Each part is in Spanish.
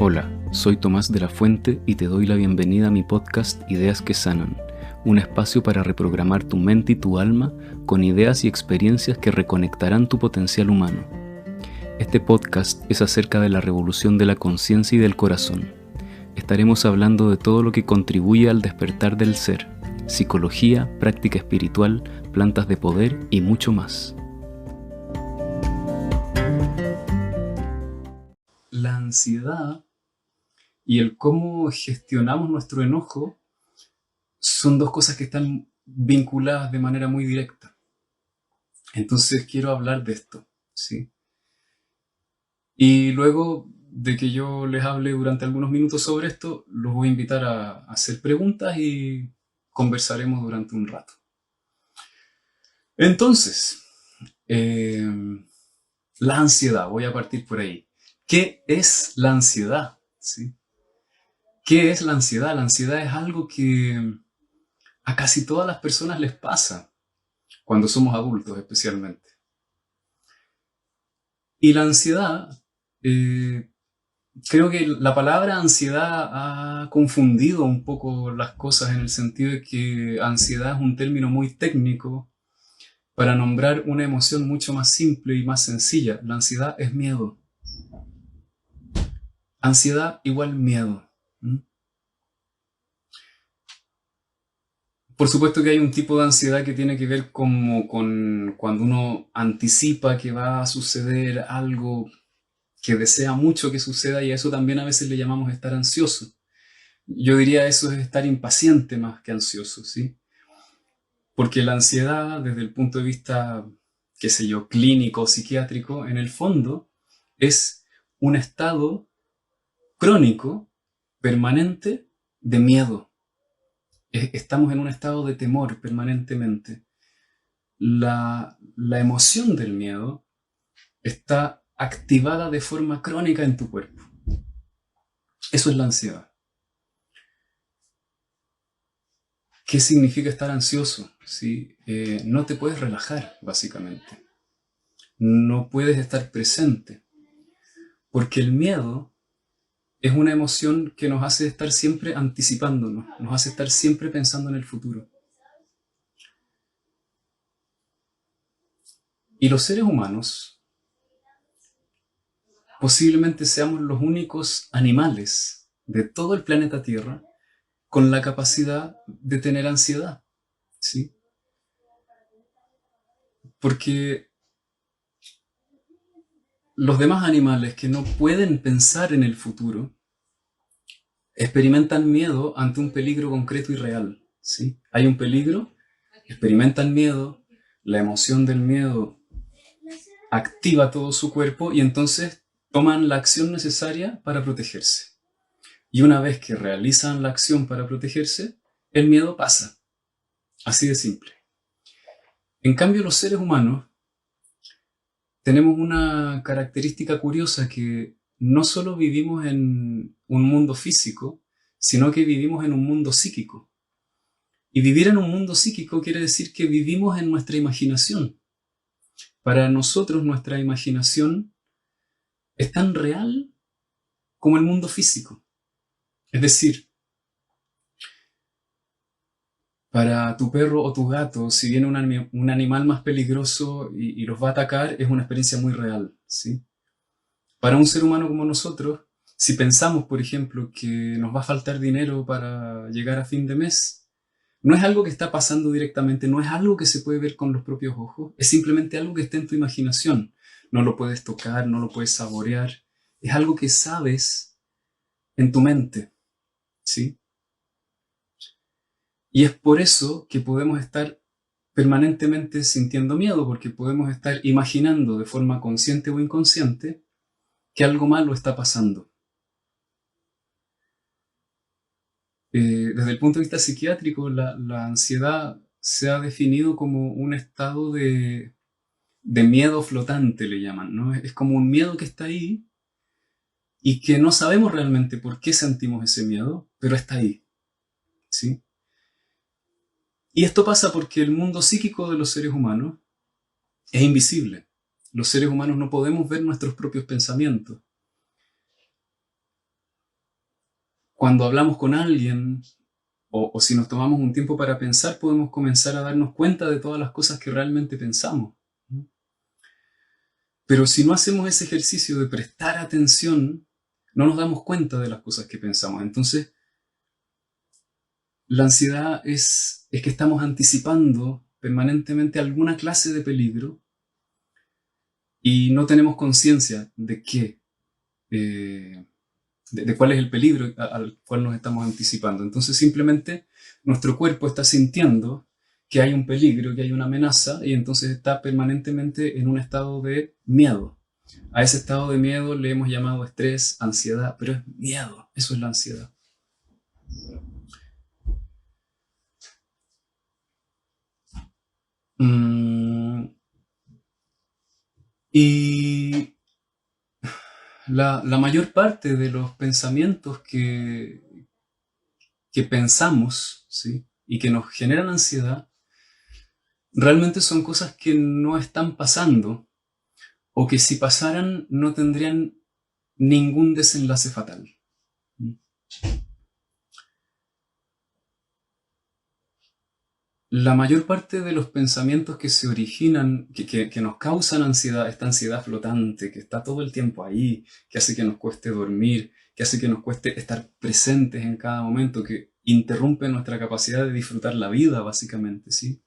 Hola, soy Tomás de la Fuente y te doy la bienvenida a mi podcast Ideas que Sanan, un espacio para reprogramar tu mente y tu alma con ideas y experiencias que reconectarán tu potencial humano. Este podcast es acerca de la revolución de la conciencia y del corazón. Estaremos hablando de todo lo que contribuye al despertar del ser, psicología, práctica espiritual, plantas de poder y mucho más. La ansiedad y el cómo gestionamos nuestro enojo son dos cosas que están vinculadas de manera muy directa. Entonces quiero hablar de esto, ¿sí? Y luego de que yo les hable durante algunos minutos sobre esto, los voy a invitar a hacer preguntas y conversaremos durante un rato. Entonces, la ansiedad, voy a partir por ahí. ¿Qué es la ansiedad? ¿Sí? ¿Qué es la ansiedad? La ansiedad es algo que a casi todas las personas les pasa, cuando somos adultos especialmente. Y la ansiedad, creo que la palabra ansiedad ha confundido un poco las cosas en el sentido de que ansiedad es un término muy técnico para nombrar una emoción mucho más simple y más sencilla. La ansiedad es miedo. Ansiedad igual miedo. Por supuesto que hay un tipo de ansiedad que tiene que ver como con cuando uno anticipa que va a suceder algo que desea mucho que suceda, y a eso también a veces le llamamos estar ansioso. Yo diría eso es estar impaciente más que ansioso, ¿sí? Porque la ansiedad, desde el punto de vista, qué sé yo, clínico o psiquiátrico, en el fondo es un estado crónico, permanente, de miedo. Estamos en un estado de temor permanentemente. La emoción del miedo está activada de forma crónica en tu cuerpo. Eso es la ansiedad. ¿Qué significa estar ansioso? ¿Sí? No te puedes relajar, básicamente. No puedes estar presente. Porque el miedo es una emoción que nos hace estar siempre anticipándonos, nos hace estar siempre pensando en el futuro. Y los seres humanos posiblemente seamos los únicos animales de todo el planeta Tierra con la capacidad de tener ansiedad, ¿sí? Porque los demás animales que no pueden pensar en el futuro experimentan miedo ante un peligro concreto y real, ¿sí? Hay un peligro, experimentan miedo, la emoción del miedo activa todo su cuerpo y entonces toman la acción necesaria para protegerse. Y una vez que realizan la acción para protegerse, el miedo pasa. Así de simple. En cambio, los seres humanos tenemos una característica curiosa, que no solo vivimos en un mundo físico, sino que vivimos en un mundo psíquico. Y vivir en un mundo psíquico quiere decir que vivimos en nuestra imaginación. Para nosotros nuestra imaginación es tan real como el mundo físico. Es decir, para tu perro o tu gato, si viene un animal más peligroso y los va a atacar, es una experiencia muy real, ¿sí? Para un ser humano como nosotros, si pensamos, por ejemplo, que nos va a faltar dinero para llegar a fin de mes, no es algo que está pasando directamente, no es algo que se puede ver con los propios ojos, es simplemente algo que está en tu imaginación. No lo puedes tocar, no lo puedes saborear, es algo que sabes en tu mente, ¿sí? Y es por eso que podemos estar permanentemente sintiendo miedo, porque podemos estar imaginando de forma consciente o inconsciente que algo malo está pasando. Desde el punto de vista psiquiátrico, la ansiedad se ha definido como un estado de miedo flotante, le llaman, ¿no? Es como un miedo que está ahí y que no sabemos realmente por qué sentimos ese miedo, pero está ahí, ¿sí? Y esto pasa porque el mundo psíquico de los seres humanos es invisible. Los seres humanos no podemos ver nuestros propios pensamientos. cuando hablamos con alguien, o si nos tomamos un tiempo para pensar, podemos comenzar a darnos cuenta de todas las cosas que realmente pensamos. Pero si no hacemos ese ejercicio de prestar atención, no nos damos cuenta de las cosas que pensamos. Entonces, la ansiedad es que estamos anticipando permanentemente alguna clase de peligro y no tenemos conciencia de qué, de cuál es el peligro al cual nos estamos anticipando. Entonces simplemente nuestro cuerpo está sintiendo que hay un peligro, que hay una amenaza, y entonces está permanentemente en un estado de miedo. A ese estado de miedo le hemos llamado estrés, ansiedad, pero es miedo, eso es la ansiedad. Y la mayor parte de los pensamientos que pensamos, ¿sí?, y que nos generan ansiedad, realmente son cosas que no están pasando, o que si pasaran no tendrían ningún desenlace fatal. La mayor parte de los pensamientos que se originan, que nos causan ansiedad, esta ansiedad flotante, que está todo el tiempo ahí, que hace que nos cueste dormir, que hace que nos cueste estar presentes en cada momento, que interrumpe nuestra capacidad de disfrutar la vida, básicamente, ¿sí?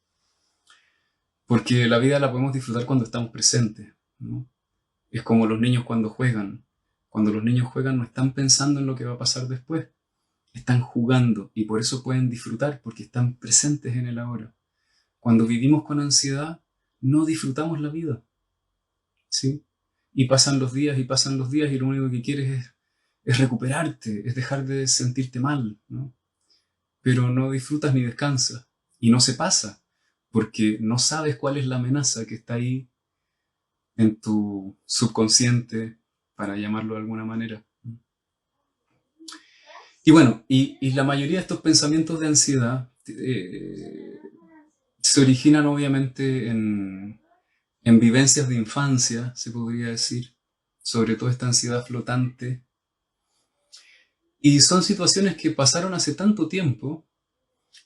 Porque la vida la podemos disfrutar cuando estamos presentes, ¿no? Es como los niños cuando juegan. Cuando los niños juegan no están pensando en lo que va a pasar después. Están jugando y por eso pueden disfrutar, porque están presentes en el ahora. Cuando vivimos con ansiedad, no disfrutamos la vida, ¿sí? Y pasan los días y lo único que quieres es recuperarte, es dejar de sentirte mal, ¿no? Pero no disfrutas ni descansas. Y no se pasa, porque no sabes cuál es la amenaza que está ahí en tu subconsciente, para llamarlo de alguna manera. Y bueno, y la mayoría de estos pensamientos de ansiedad se originan obviamente en vivencias de infancia, se podría decir, sobre todo esta ansiedad flotante. Y son situaciones que pasaron hace tanto tiempo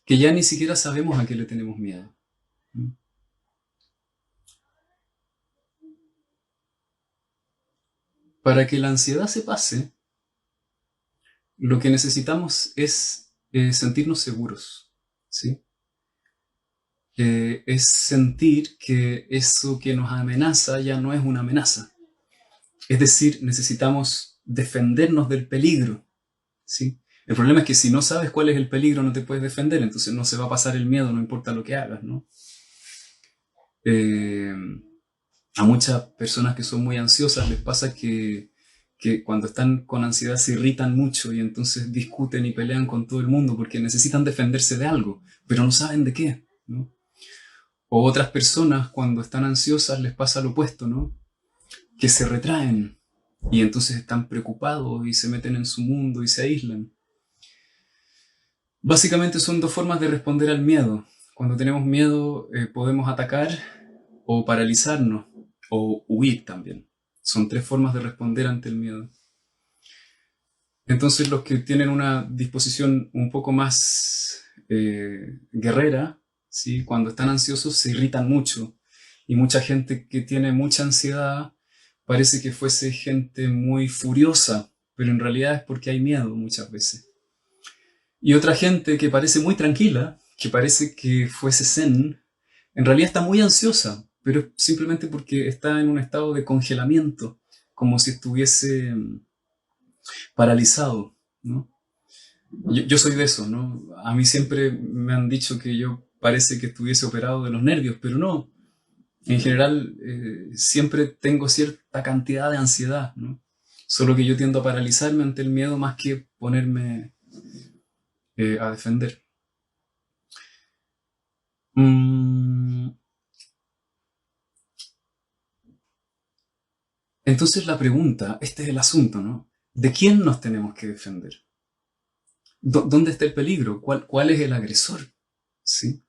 que ya ni siquiera sabemos a qué le tenemos miedo. Para que la ansiedad se pase, lo que necesitamos es sentirnos seguros, ¿sí? Es sentir que eso que nos amenaza ya no es una amenaza. Es decir, necesitamos defendernos del peligro, ¿sí? El problema es que si no sabes cuál es el peligro no te puedes defender, entonces no se va a pasar el miedo, no importa lo que hagas, ¿no? A muchas personas que son muy ansiosas les pasa que cuando están con ansiedad se irritan mucho y entonces discuten y pelean con todo el mundo porque necesitan defenderse de algo, pero no saben de qué, ¿no? O otras personas cuando están ansiosas les pasa lo opuesto, ¿no? Que se retraen y entonces están preocupados y se meten en su mundo y se aíslan. Básicamente son dos formas de responder al miedo. Cuando tenemos miedo podemos atacar o paralizarnos o huir también. Son tres formas de responder ante el miedo. Entonces los que tienen una disposición un poco más guerrera, ¿sí?, cuando están ansiosos se irritan mucho. Y mucha gente que tiene mucha ansiedad parece que fuese gente muy furiosa, pero en realidad es porque hay miedo muchas veces. Y otra gente que parece muy tranquila, que parece que fuese zen, en realidad está muy ansiosa, pero simplemente porque está en un estado de congelamiento, como si estuviese paralizado, ¿no? Yo soy de eso, ¿no? A mí siempre me han dicho que yo parece que estuviese operado de los nervios, pero no. En general, siempre tengo cierta cantidad de ansiedad, ¿no? Solo que yo tiendo a paralizarme ante el miedo más que ponerme a defender. Entonces la pregunta, este es el asunto, ¿no? ¿De quién nos tenemos que defender? ¿Dónde está el peligro? ¿Cuál es el agresor? ¿Sí?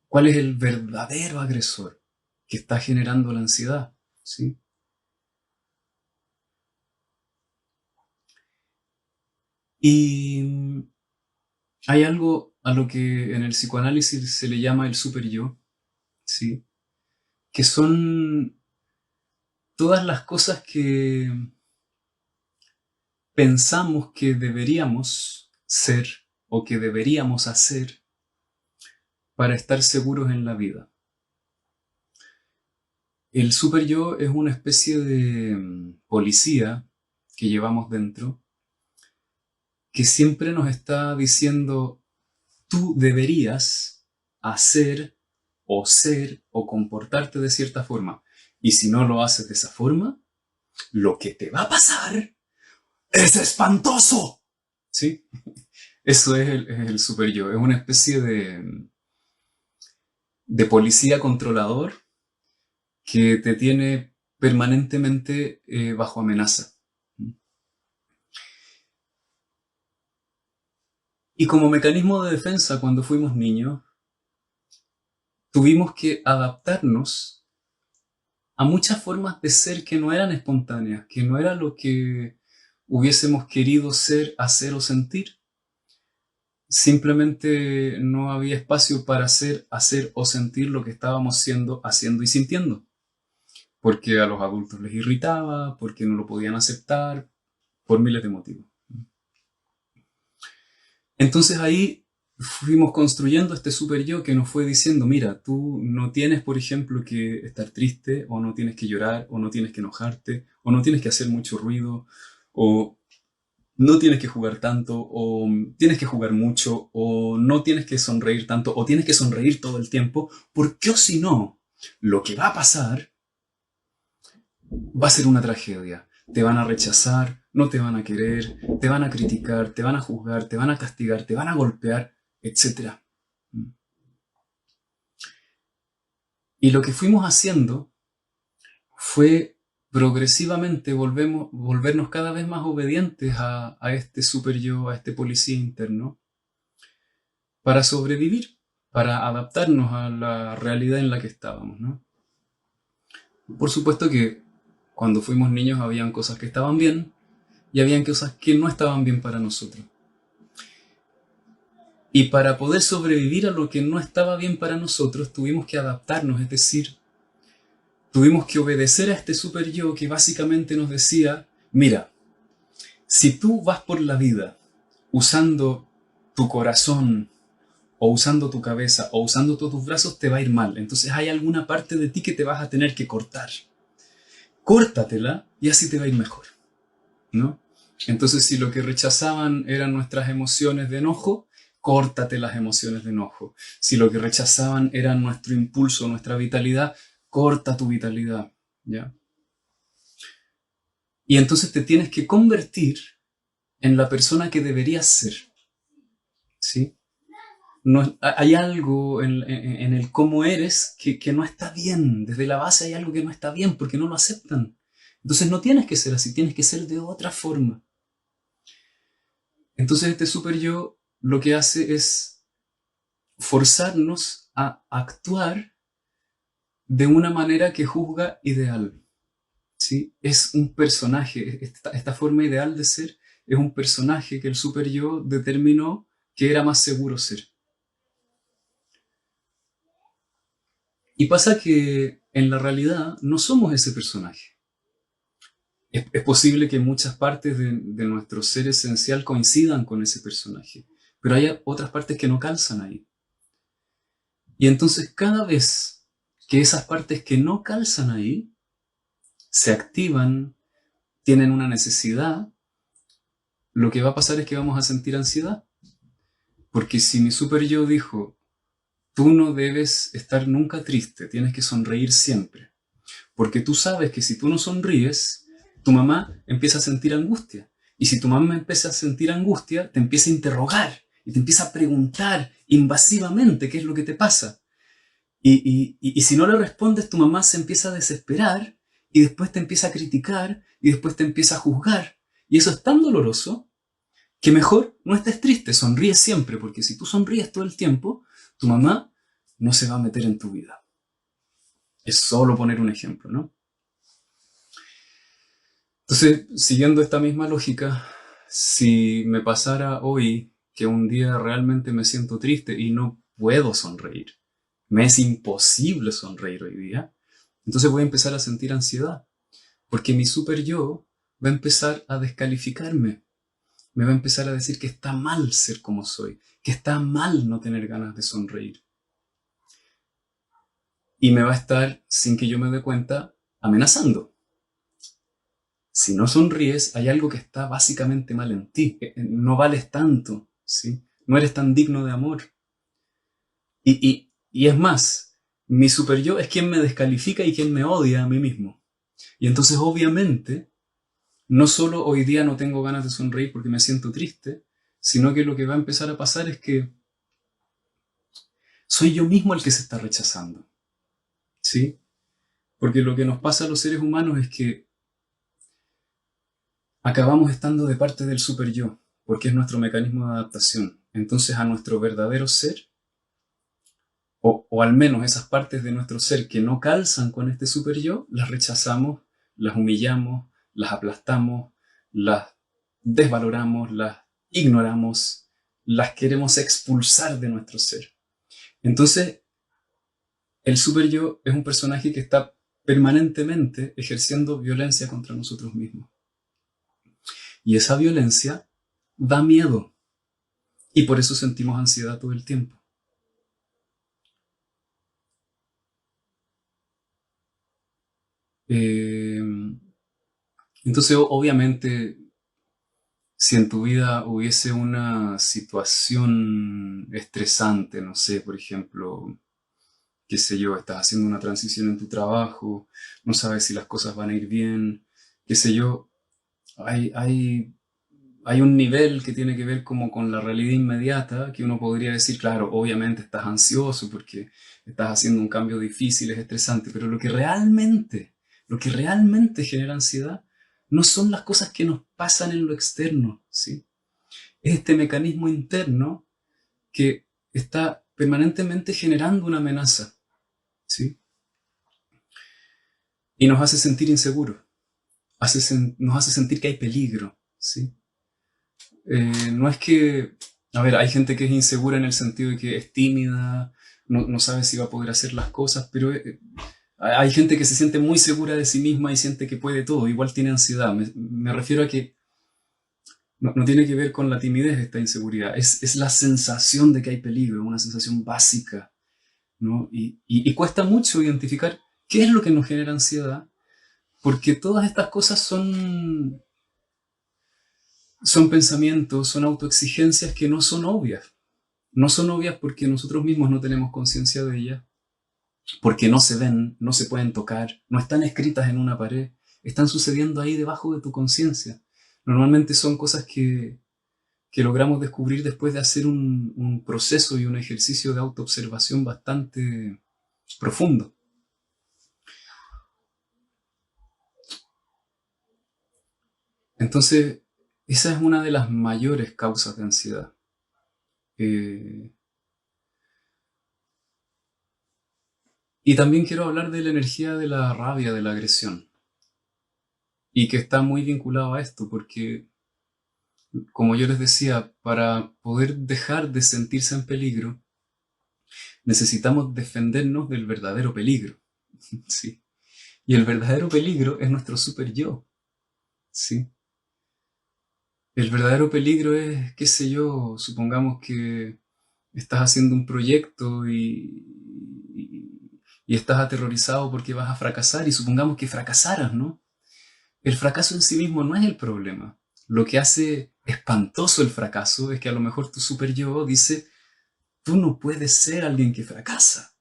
¿Cuál es el verdadero agresor que está generando la ansiedad? ¿Sí? Y hay algo a lo que en el psicoanálisis se le llama el superyo, ¿sí? Que son todas las cosas que pensamos que deberíamos ser o que deberíamos hacer para estar seguros en la vida. El superyo es una especie de policía que llevamos dentro que siempre nos está diciendo: tú deberías hacer o ser o comportarte de cierta forma. Y si no lo haces de esa forma, lo que te va a pasar es espantoso. ¿Sí? Eso es el super yo. Es una especie de policía controlador que te tiene permanentemente bajo amenaza. Y como mecanismo de defensa, cuando fuimos niños, tuvimos que adaptarnos a muchas formas de ser que no eran espontáneas, que no era lo que hubiésemos querido ser, hacer o sentir. Simplemente no había espacio para ser, hacer o sentir lo que estábamos siendo, haciendo y sintiendo. Porque a los adultos les irritaba, porque no lo podían aceptar, por miles de motivos. Entonces ahí fuimos construyendo este super yo que nos fue diciendo: mira, tú no tienes, por ejemplo, que estar triste, o no tienes que llorar, o no tienes que enojarte, o no tienes que hacer mucho ruido, o no tienes que jugar tanto, o tienes que jugar mucho, o no tienes que sonreír tanto, o tienes que sonreír todo el tiempo, porque o si no, lo que va a pasar va a ser una tragedia. Te van a rechazar, no te van a querer, te van a criticar, te van a juzgar, te van a castigar, te van a golpear, etc. Y lo que fuimos haciendo fue progresivamente volvernos cada vez más obedientes a este super yo, a este policía interno, para sobrevivir, para adaptarnos a la realidad en la que estábamos, ¿no? Por supuesto que cuando fuimos niños habían cosas que estaban bien y habían cosas que no estaban bien para nosotros. Y para poder sobrevivir a lo que no estaba bien para nosotros, tuvimos que adaptarnos, es decir, tuvimos que obedecer a este super yo que básicamente nos decía: mira, si tú vas por la vida usando tu corazón, o usando tu cabeza, o usando todos tus brazos, te va a ir mal. Entonces hay alguna parte de ti que te vas a tener que cortar. Córtatela y así te va a ir mejor, ¿no? Entonces, si lo que rechazaban eran nuestras emociones de enojo, córtate las emociones de enojo. Si lo que rechazaban era nuestro impulso, nuestra vitalidad, corta tu vitalidad, ¿ya? Y entonces te tienes que convertir en la persona que deberías ser, ¿sí? No, hay algo en el cómo eres que no está bien. Desde la base hay algo que no está bien porque no lo aceptan. Entonces no tienes que ser así, tienes que ser de otra forma. Entonces este super yo lo que hace es forzarnos a actuar de una manera que juzga ideal, ¿sí? Es un personaje, esta forma ideal de ser es un personaje que el super yo determinó que era más seguro ser. Y pasa que en la realidad no somos ese personaje. Es posible que muchas partes de nuestro ser esencial coincidan con ese personaje, pero hay otras partes que no calzan ahí. Y entonces cada vez que esas partes que no calzan ahí se activan, tienen una necesidad, lo que va a pasar es que vamos a sentir ansiedad. Porque si mi super yo dijo: tú no debes estar nunca triste, tienes que sonreír siempre. Porque tú sabes que si tú no sonríes, tu mamá empieza a sentir angustia. Y si tu mamá empieza a sentir angustia, te empieza a interrogar y te empieza a preguntar invasivamente qué es lo que te pasa. Y si no le respondes, tu mamá se empieza a desesperar y después te empieza a criticar y después te empieza a juzgar. Y eso es tan doloroso que mejor no estés triste, sonríe siempre, porque si tú sonríes todo el tiempo, tu mamá no se va a meter en tu vida. Es solo poner un ejemplo, ¿no? Entonces, siguiendo esta misma lógica, Si me pasara hoy que un día realmente me siento triste y no puedo sonreír, me es imposible sonreír hoy día, entonces voy a empezar a sentir ansiedad, porque mi super yo va a empezar a descalificarme, me va a empezar a decir que está mal ser como soy, que está mal no tener ganas de sonreír. Y me va a estar, sin que yo me dé cuenta, amenazando. Si no sonríes, hay algo que está básicamente mal en ti. No vales tanto, ¿sí? No eres tan digno de amor. Y es más, mi super yo es quien me descalifica y quien me odia a mí mismo. Y entonces, obviamente, no solo hoy día no tengo ganas de sonreír porque me siento triste, sino que lo que va a empezar a pasar es que soy yo mismo el que se está rechazando, ¿sí? Porque lo que nos pasa a los seres humanos es que acabamos estando de parte del super yo, porque es nuestro mecanismo de adaptación. Entonces a nuestro verdadero ser, o al menos esas partes de nuestro ser que no calzan con este super yo, las rechazamos, las humillamos, las aplastamos, las desvaloramos, las ignoramos, las queremos expulsar de nuestro ser. Entonces, el super yo es un personaje que está permanentemente ejerciendo violencia contra nosotros mismos. Y esa violencia da miedo. Y por eso sentimos ansiedad todo el tiempo. Eh, entonces, obviamente, si en tu vida hubiese una situación estresante, no sé, por ejemplo, qué sé yo, estás haciendo una transición en tu trabajo, no sabes si las cosas van a ir bien, qué sé yo, hay, hay, hay un nivel que tiene que ver como con la realidad inmediata, que uno podría decir, claro, obviamente estás ansioso porque estás haciendo un cambio difícil, es estresante, pero lo que realmente genera ansiedad no son las cosas que nos pasan en lo externo, ¿sí? Es este mecanismo interno que está permanentemente generando una amenaza, ¿sí? Y nos hace sentir inseguros, nos hace sentir que hay peligro, ¿sí? No es que, a ver, hay gente que es insegura en el sentido de que es tímida, no sabe si va a poder hacer las cosas, pero hay gente que se siente muy segura de sí misma y siente que puede todo, igual tiene ansiedad. Me refiero a que no tiene que ver con la timidez esta inseguridad, es la sensación de que hay peligro, una sensación básica, ¿no? Y cuesta mucho identificar qué es lo que nos genera ansiedad, porque todas estas cosas son pensamientos, son autoexigencias que no son obvias. No son obvias porque nosotros mismos no tenemos conciencia de ellas, porque no se ven, no se pueden tocar, no están escritas en una pared, están sucediendo ahí debajo de tu conciencia. Normalmente son cosas que logramos descubrir después de hacer un proceso y un ejercicio de autoobservación bastante profundo. Entonces, esa es una de las mayores causas de ansiedad. Eh, y también quiero hablar de la energía de la rabia, de la agresión, y que está muy vinculado a esto, porque, como yo les decía, para poder dejar de sentirse en peligro, necesitamos defendernos del verdadero peligro, ¿sí? Y el verdadero peligro es nuestro super yo, ¿sí? El verdadero peligro es, qué sé yo, supongamos que estás haciendo un proyecto y estás aterrorizado porque vas a fracasar y supongamos que fracasaras, ¿no? El fracaso en sí mismo no es el problema. Lo que hace espantoso el fracaso es que a lo mejor tu super yo dice, tú no puedes ser alguien que fracasa.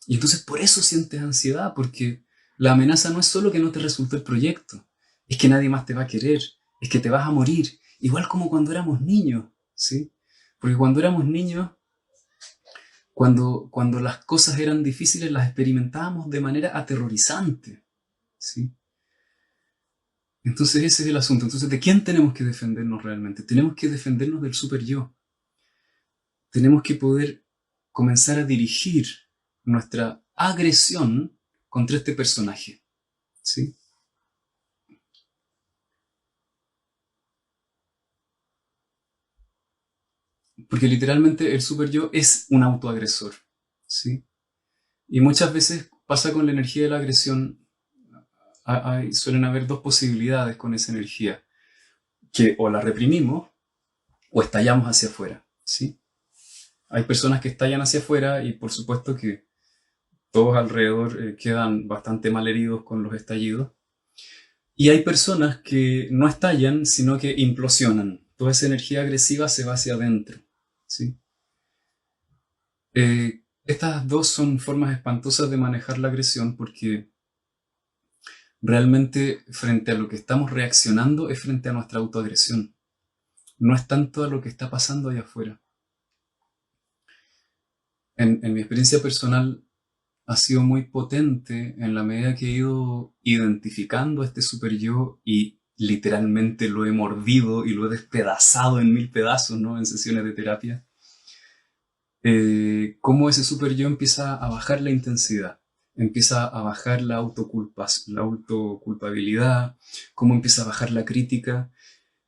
Y entonces por eso sientes ansiedad, porque la amenaza no es solo que no te resultó el proyecto, es que nadie más te va a querer, es que te vas a morir, igual como cuando éramos niños, ¿sí? Porque cuando éramos niños, cuando las cosas eran difíciles, las experimentábamos de manera aterrorizante, ¿sí? Entonces ese es el asunto. Entonces, ¿de quién tenemos que defendernos realmente? Tenemos que defendernos del super yo. Tenemos que poder comenzar a dirigir nuestra agresión contra este personaje, ¿sí? Porque literalmente el super yo es un autoagresor, ¿sí? Y muchas veces pasa con la energía de la agresión, suelen haber dos posibilidades con esa energía, que o la reprimimos o estallamos hacia afuera, ¿sí? Hay personas que estallan hacia afuera y por supuesto que todos alrededor quedan bastante mal heridos con los estallidos. Y hay personas que no estallan, sino que implosionan. Toda esa energía agresiva se va hacia adentro, ¿sí? Estas dos son formas espantosas de manejar la agresión porque realmente frente a lo que estamos reaccionando es frente a nuestra autoagresión. No es tanto a lo que está pasando allá afuera. En mi experiencia personal ha sido muy potente en la medida que he ido identificando a este super yo y literalmente lo he mordido y lo he despedazado en 1000 pedazos, ¿no? En sesiones de terapia. Cómo ese super yo empieza a bajar la intensidad, empieza a bajar la autoculpabilidad, cómo empieza a bajar la crítica.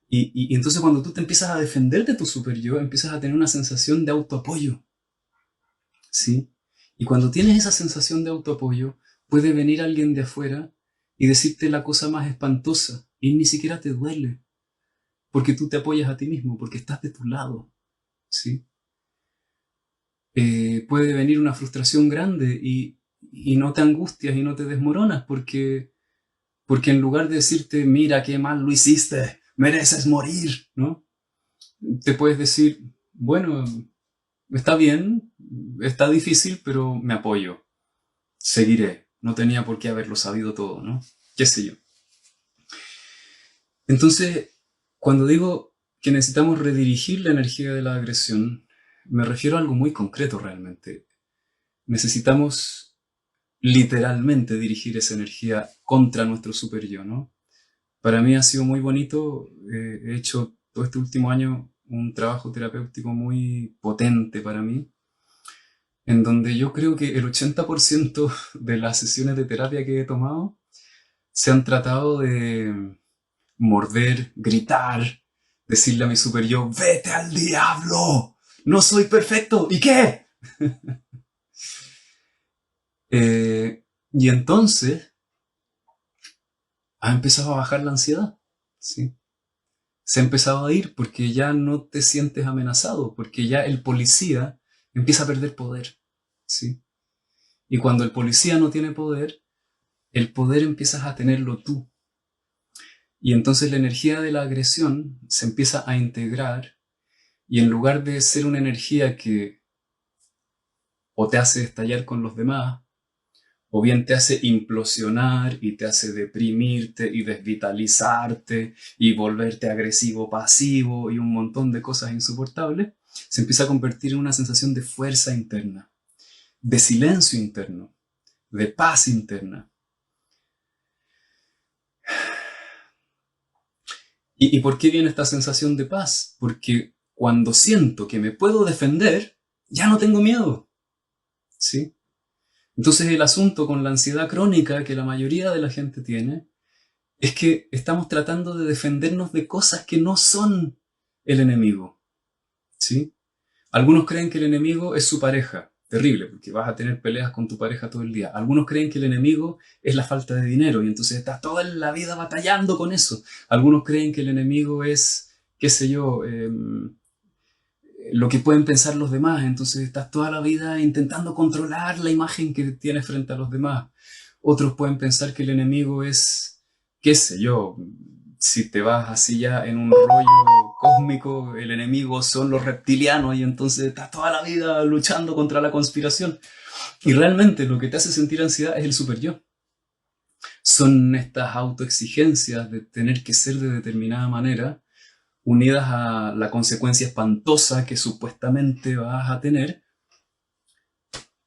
Y entonces cuando tú te empiezas a defender de tu super yo, empiezas a tener una sensación de autoapoyo, ¿sí? Y cuando tienes esa sensación de autoapoyo, puede venir alguien de afuera y decirte la cosa más espantosa y ni siquiera te duele, porque tú te apoyas a ti mismo, porque estás de tu lado, ¿sí? Puede venir una frustración grande y no te angustias y no te desmoronas porque en lugar de decirte, mira qué mal lo hiciste, mereces morir, ¿no? Te puedes decir, bueno, está bien, está difícil, pero me apoyo, seguiré, no tenía por qué haberlo sabido todo, ¿no? Qué sé yo. Entonces, cuando digo que necesitamos redirigir la energía de la agresión, me refiero a algo muy concreto realmente. Necesitamos literalmente dirigir esa energía contra nuestro super yo, ¿no? Para mí ha sido muy bonito, he hecho todo este último año un trabajo terapéutico muy potente para mí, en donde yo creo que el 80% de las sesiones de terapia que he tomado se han tratado de morder, gritar, decirle a mi super yo, vete al diablo, no soy perfecto, ¿y qué? Y entonces ha empezado a bajar la ansiedad, ¿sí? Se ha empezado a ir porque ya no te sientes amenazado, porque ya el policía empieza a perder poder, ¿sí? Y cuando el policía no tiene poder, el poder empiezas a tenerlo tú. Y entonces la energía de la agresión se empieza a integrar y en lugar de ser una energía que o te hace estallar con los demás, o bien te hace implosionar y te hace deprimirte y desvitalizarte y volverte agresivo, pasivo y un montón de cosas insoportables, se empieza a convertir en una sensación de fuerza interna, de silencio interno, de paz interna. ¿Y por qué viene esta sensación de paz? Porque cuando siento que me puedo defender, ya no tengo miedo, ¿sí? Entonces el asunto con la ansiedad crónica que la mayoría de la gente tiene es que estamos tratando de defendernos de cosas que no son el enemigo, ¿sí? Algunos creen que el enemigo es su pareja, terrible, porque vas a tener peleas con tu pareja todo el día. Algunos creen que el enemigo es la falta de dinero y entonces estás toda la vida batallando con eso. Algunos creen que el enemigo es, qué sé yo, lo que pueden pensar los demás, entonces estás toda la vida intentando controlar la imagen que tienes frente a los demás. Otros pueden pensar que el enemigo es, qué sé yo, si te vas así ya en un rollo cósmico, el enemigo son los reptilianos y entonces estás toda la vida luchando contra la conspiración. Y realmente lo que te hace sentir ansiedad es el super yo. Son estas autoexigencias de tener que ser de determinada manera unidas a la consecuencia espantosa que supuestamente vas a tener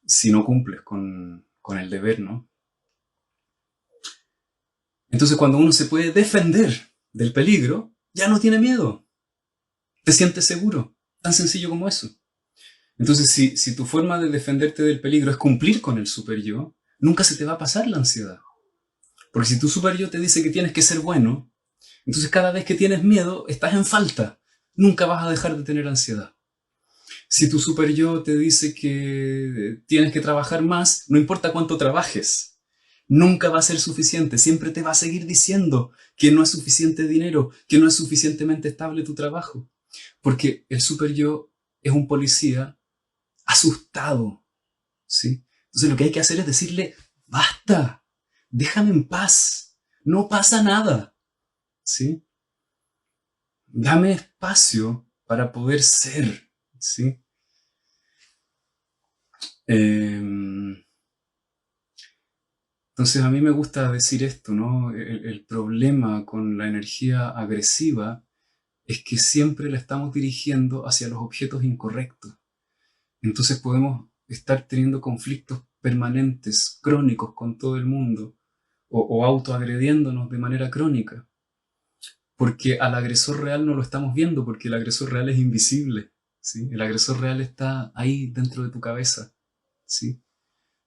si no cumples con el deber, ¿no? Entonces cuando uno se puede defender del peligro, ya no tiene miedo, te sientes seguro, tan sencillo como eso. Entonces si tu forma de defenderte del peligro es cumplir con el super yo, nunca se te va a pasar la ansiedad. Porque si tu super yo te dice que tienes que ser bueno, entonces cada vez que tienes miedo estás en falta, nunca vas a dejar de tener ansiedad. Si tu super yo te dice que tienes que trabajar más, no importa cuánto trabajes, nunca va a ser suficiente. Siempre te va a seguir diciendo que no es suficiente dinero, que no es suficientemente estable tu trabajo. Porque el super yo es un policía asustado, ¿sí? Entonces lo que hay que hacer es decirle, basta, déjame en paz, no pasa nada, ¿sí? Dame espacio para poder ser, ¿sí? Entonces a mí me gusta decir esto, ¿no? El problema con la energía agresiva es que siempre la estamos dirigiendo hacia los objetos incorrectos. Entonces podemos estar teniendo conflictos permanentes, crónicos con todo el mundo, o autoagrediéndonos de manera crónica, porque al agresor real no lo estamos viendo, porque el agresor real es invisible, ¿sí? El agresor real está ahí dentro de tu cabeza, ¿sí?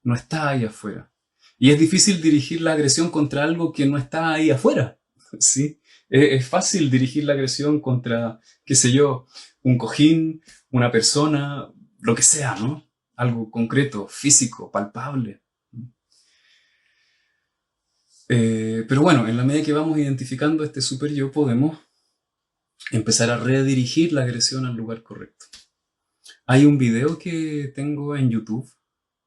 No está ahí afuera. Y es difícil dirigir la agresión contra algo que no está ahí afuera, ¿sí? Es fácil dirigir la agresión contra, qué sé yo, un cojín, una persona, lo que sea, ¿no? Algo concreto, físico, palpable. Pero bueno, en la medida que vamos identificando este super yo, podemos empezar a redirigir la agresión al lugar correcto. Hay un video que tengo en YouTube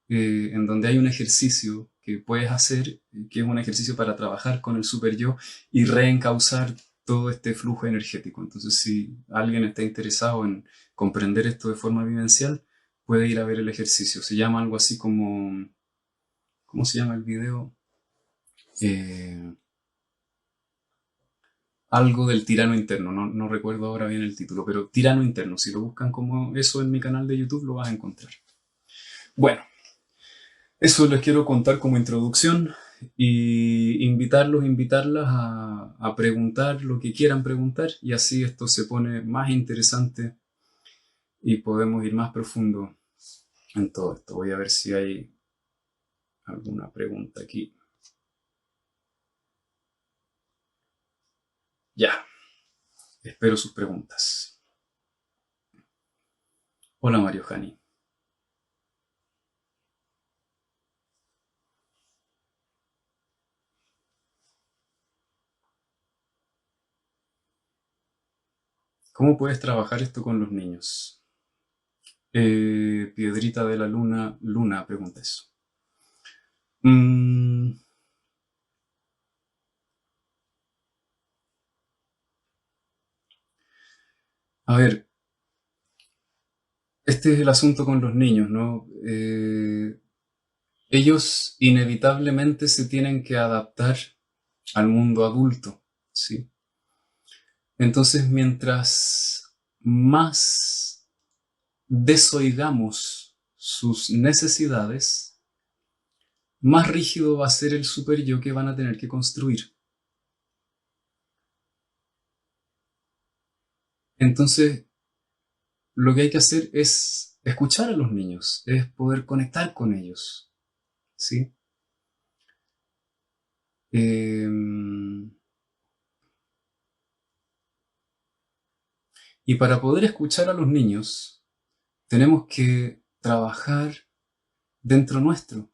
en donde hay un ejercicio que puedes hacer, que es un ejercicio para trabajar con el super yo y reencauzar todo este flujo energético. Entonces, si alguien está interesado en comprender esto de forma vivencial, puede ir a ver el ejercicio. Se llama algo así como, ¿cómo se llama el video? Eh, Algo del tirano interno, no recuerdo ahora bien el título, pero tirano interno, si lo buscan como eso en mi canal de YouTube lo vas a encontrar. Bueno, eso les quiero contar como introducción y invitarlas a preguntar lo que quieran preguntar y así esto se pone más interesante y podemos ir más profundo en todo esto. Voy a ver si hay alguna pregunta aquí. Ya, espero sus preguntas. Hola Mario Jani. ¿Cómo puedes trabajar esto con los niños? Piedrita de la Luna, Luna pregunta eso. A ver, este es el asunto con los niños, ¿no? Ellos inevitablemente se tienen que adaptar al mundo adulto, ¿sí? Entonces, mientras más desoigamos sus necesidades, más rígido va a ser el super yo que van a tener que construir. Entonces, lo que hay que hacer es escuchar a los niños, es poder conectar con ellos, ¿sí? Y para poder escuchar a los niños, tenemos que trabajar dentro nuestro,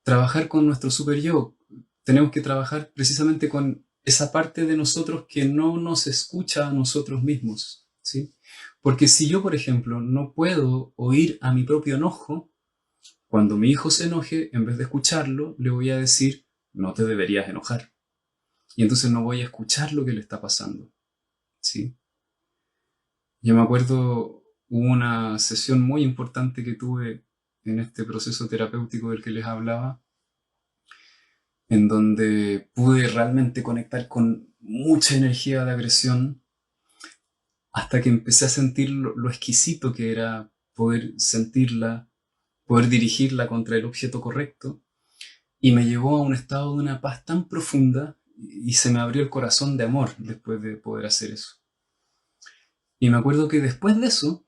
trabajar con nuestro super yo. Tenemos que trabajar precisamente con esa parte de nosotros que no nos escucha a nosotros mismos, ¿sí? Porque si yo, por ejemplo, no puedo oír a mi propio enojo, cuando mi hijo se enoje, en vez de escucharlo, le voy a decir, no te deberías enojar. Y entonces no voy a escuchar lo que le está pasando, ¿sí? Yo me acuerdo, hubo una sesión muy importante que tuve en este proceso terapéutico del que les hablaba, en donde pude realmente conectar con mucha energía de agresión hasta que empecé a sentir lo exquisito que era poder sentirla, poder dirigirla contra el objeto correcto, y me llevó a un estado de una paz tan profunda y se me abrió el corazón de amor después de poder hacer eso. Y me acuerdo que después de eso,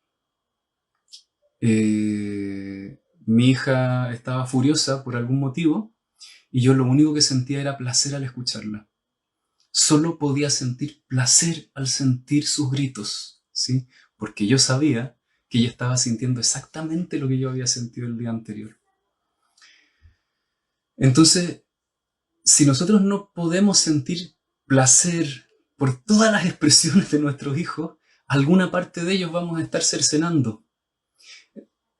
mi hija estaba furiosa por algún motivo y yo lo único que sentía era placer al escucharla. Solo podía sentir placer al sentir sus gritos, ¿sí? Porque yo sabía que ella estaba sintiendo exactamente lo que yo había sentido el día anterior. Entonces, si nosotros no podemos sentir placer por todas las expresiones de nuestros hijos, alguna parte de ellos vamos a estar cercenando.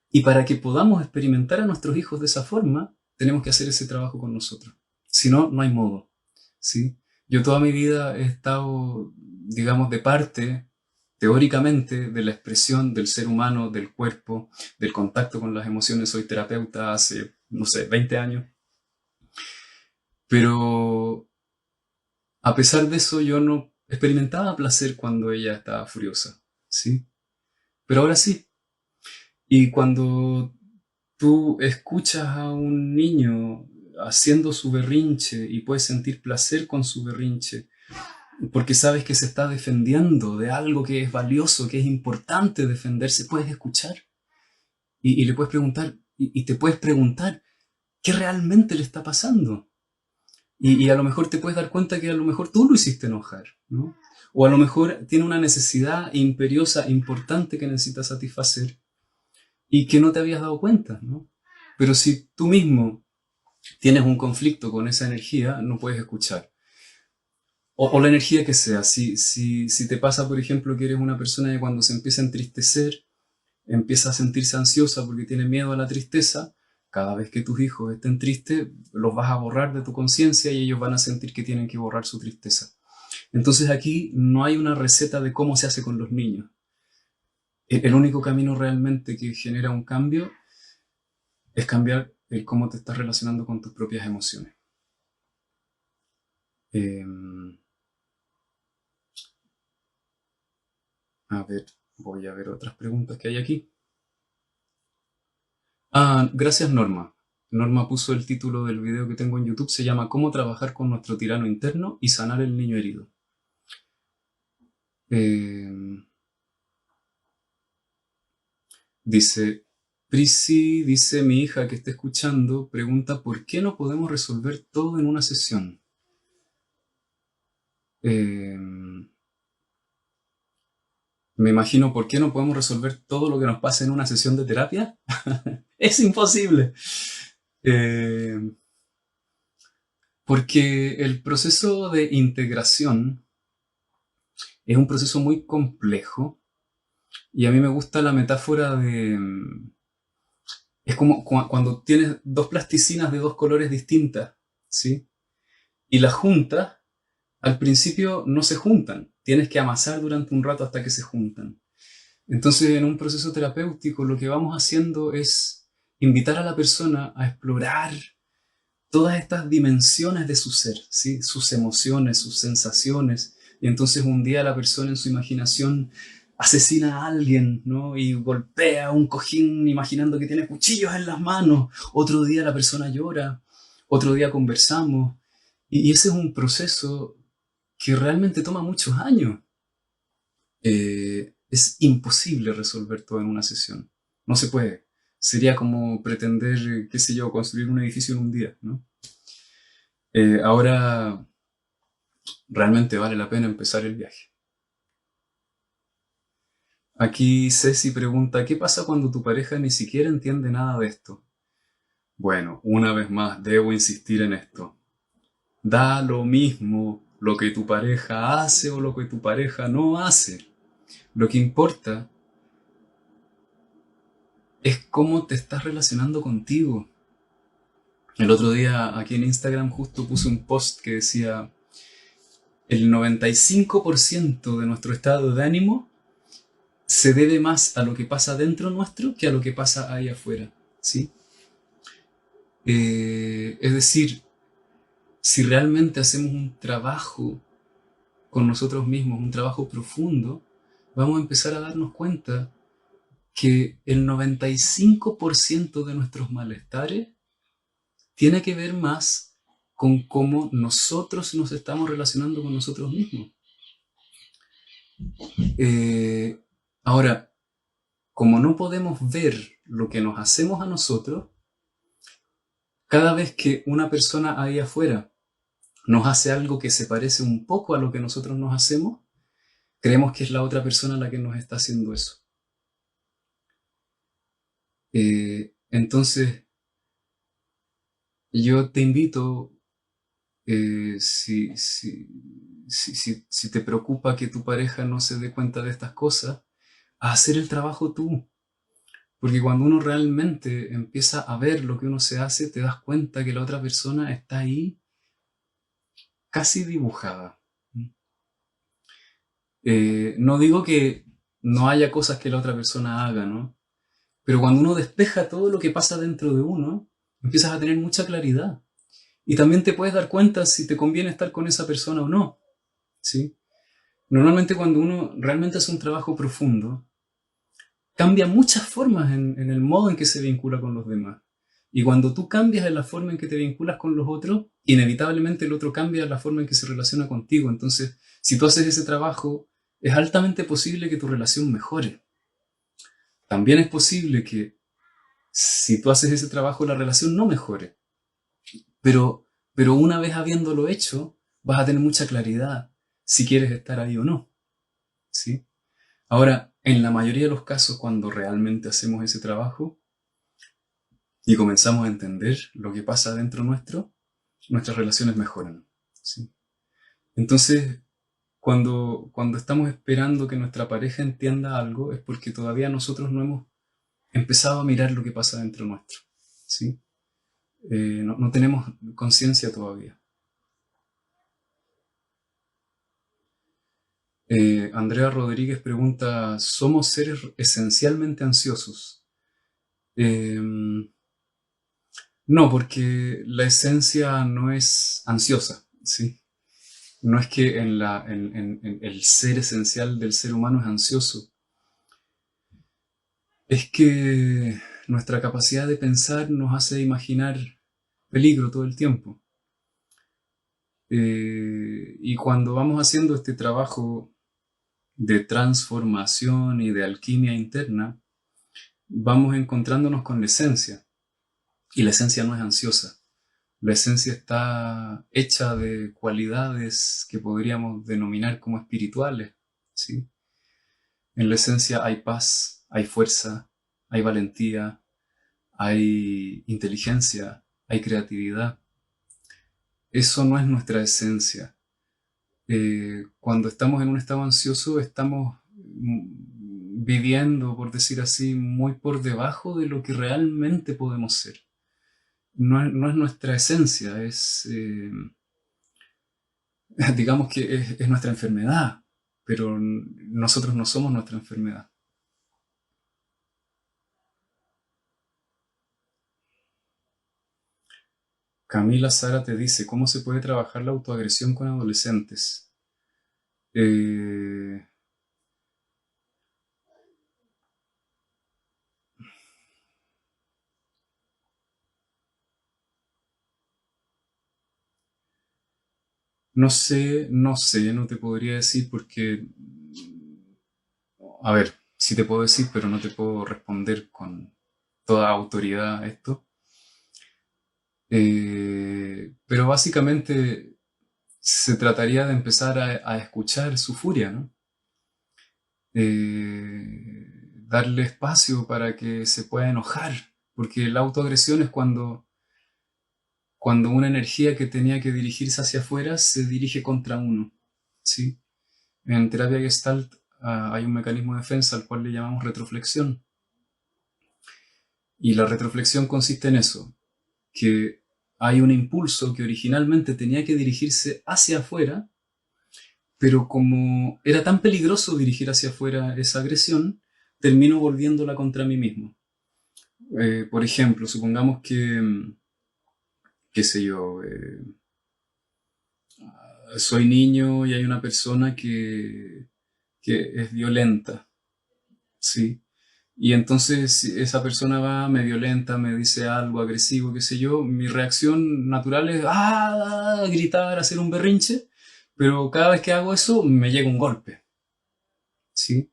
Y para que podamos experimentar a nuestros hijos de esa forma, tenemos que hacer ese trabajo con nosotros. Si no, no hay modo, ¿sí? Yo toda mi vida he estado, digamos, de parte, teóricamente, de la expresión del ser humano, del cuerpo, del contacto con las emociones. Soy terapeuta hace, no sé, 20 años. Pero a pesar de eso, yo no experimentaba placer cuando ella estaba furiosa, ¿sí? Pero ahora sí. Y cuando tú escuchas a un niño haciendo su berrinche y puedes sentir placer con su berrinche, porque sabes que se está defendiendo de algo que es valioso, que es importante defenderse, puedes escuchar y le puedes preguntar, y te puedes preguntar, ¿qué realmente le está pasando? Y a lo mejor te puedes dar cuenta que a lo mejor tú lo hiciste enojar, ¿no? O a lo mejor tiene una necesidad imperiosa, importante que necesita satisfacer y que no te habías dado cuenta, ¿no? Pero si tú mismo tienes un conflicto con esa energía, no puedes escuchar. O la energía que sea. Si te pasa, por ejemplo, que eres una persona que cuando se empieza a entristecer, empieza a sentirse ansiosa porque tiene miedo a la tristeza, cada vez que tus hijos estén tristes, los vas a borrar de tu conciencia y ellos van a sentir que tienen que borrar su tristeza. Entonces aquí no hay una receta de cómo se hace con los niños. El único camino realmente que genera un cambio es cambiar el cómo te estás relacionando con tus propias emociones. A ver, voy a ver otras preguntas que hay aquí. Gracias Norma. Norma puso el título del video que tengo en YouTube, se llama ¿Cómo trabajar con nuestro tirano interno y sanar el niño herido? Dice, Prisi, dice mi hija que está escuchando, pregunta ¿por qué no podemos resolver todo en una sesión? Me imagino ¿por qué no podemos resolver todo lo que nos pasa en una sesión de terapia? Es imposible. Porque el proceso de integración es un proceso muy complejo y a mí me gusta la metáfora de... Es como cuando tienes dos plasticinas de dos colores distintas, ¿sí? Y las juntas, al principio no se juntan. Tienes que amasar durante un rato hasta que se juntan. Entonces, en un proceso terapéutico, lo que vamos haciendo es invitar a la persona a explorar todas estas dimensiones de su ser, ¿sí? Sus emociones, sus sensaciones. Y entonces un día la persona en su imaginación asesina a alguien, ¿no? Y golpea un cojín imaginando que tiene cuchillos en las manos. Otro día la persona llora. Otro día conversamos. Y ese es un proceso que realmente toma muchos años. Es imposible resolver todo en una sesión. No se puede. Sería como pretender, qué sé yo, construir un edificio en un día, ¿no? Ahora realmente vale la pena empezar el viaje. Aquí Ceci pregunta, ¿qué pasa cuando tu pareja ni siquiera entiende nada de esto? Bueno, una vez más, debo insistir en esto. Da lo mismo lo que tu pareja hace o lo que tu pareja no hace. Lo que importa es cómo te estás relacionando contigo. El otro día aquí en Instagram justo puse un post que decía el 95% de nuestro estado de ánimo se debe más a lo que pasa dentro nuestro que a lo que pasa ahí afuera, ¿sí? Es decir, si realmente hacemos un trabajo con nosotros mismos, un trabajo profundo, vamos a empezar a darnos cuenta que el 95% de nuestros malestares tiene que ver más con cómo nosotros nos estamos relacionando con nosotros mismos. Ahora, como no podemos ver lo que nos hacemos a nosotros, cada vez que una persona ahí afuera nos hace algo que se parece un poco a lo que nosotros nos hacemos, creemos que es la otra persona la que nos está haciendo eso. Entonces, yo te invito, si te preocupa que tu pareja no se dé cuenta de estas cosas, a hacer el trabajo tú. Porque cuando uno realmente empieza a ver lo que uno se hace, te das cuenta que la otra persona está ahí casi dibujada. No digo que no haya cosas que la otra persona haga, ¿no? Pero cuando uno despeja todo lo que pasa dentro de uno, empiezas a tener mucha claridad. Y también te puedes dar cuenta si te conviene estar con esa persona o no, ¿sí? Normalmente cuando uno realmente hace un trabajo profundo, cambia muchas formas en el modo en que se vincula con los demás. Y cuando tú cambias en la forma en que te vinculas con los otros, inevitablemente el otro cambia la forma en que se relaciona contigo. Entonces, si tú haces ese trabajo, es altamente posible que tu relación mejore. También es posible que si tú haces ese trabajo, la relación no mejore. Pero una vez habiéndolo hecho, vas a tener mucha claridad si quieres estar ahí o no, ¿sí? Ahora, en la mayoría de los casos, cuando realmente hacemos ese trabajo y comenzamos a entender lo que pasa dentro nuestro, nuestras relaciones mejoran, ¿sí? Entonces, cuando estamos esperando que nuestra pareja entienda algo, es porque todavía nosotros no hemos empezado a mirar lo que pasa dentro nuestro, ¿sí? No tenemos conciencia todavía. Andrea Rodríguez pregunta, ¿somos seres esencialmente ansiosos? Eh, no, porque la esencia no es ansiosa, ¿sí? No es que en el ser esencial del ser humano es ansioso. Es que nuestra capacidad de pensar nos hace imaginar peligro todo el tiempo. Y cuando vamos haciendo este trabajo de transformación y de alquimia interna, vamos encontrándonos con la esencia. Y la esencia no es ansiosa. La esencia está hecha de cualidades que podríamos denominar como espirituales, ¿sí? En la esencia hay paz, hay fuerza, hay valentía, hay inteligencia, hay creatividad. Eso no es nuestra esencia. Cuando estamos en un estado ansioso, estamos viviendo, por decir así, muy por debajo de lo que realmente podemos ser. No es nuestra esencia, digamos que es nuestra enfermedad, pero nosotros no somos nuestra enfermedad. Camila Sara te dice, ¿cómo se puede trabajar la autoagresión con adolescentes? Eh, no te podría decir porque, a ver, sí te puedo decir, pero no te puedo responder con toda autoridad a esto. Pero básicamente se trataría de empezar a escuchar su furia, ¿no? Darle espacio para que se pueda enojar, porque la autoagresión es cuando una energía que tenía que dirigirse hacia afuera se dirige contra uno, ¿sí? En terapia Gestalt hay un mecanismo de defensa al cual le llamamos retroflexión, y la retroflexión consiste en eso, que hay un impulso que originalmente tenía que dirigirse hacia afuera, pero como era tan peligroso dirigir hacia afuera esa agresión, termino volviéndola contra mí mismo. Por ejemplo, supongamos que, qué sé yo, soy niño y hay una persona que es violenta, ¿sí? Y entonces si esa persona va, me violenta, me dice algo agresivo, qué sé yo, mi reacción natural es gritar, hacer un berrinche, pero cada vez que hago eso me llega un golpe, ¿sí?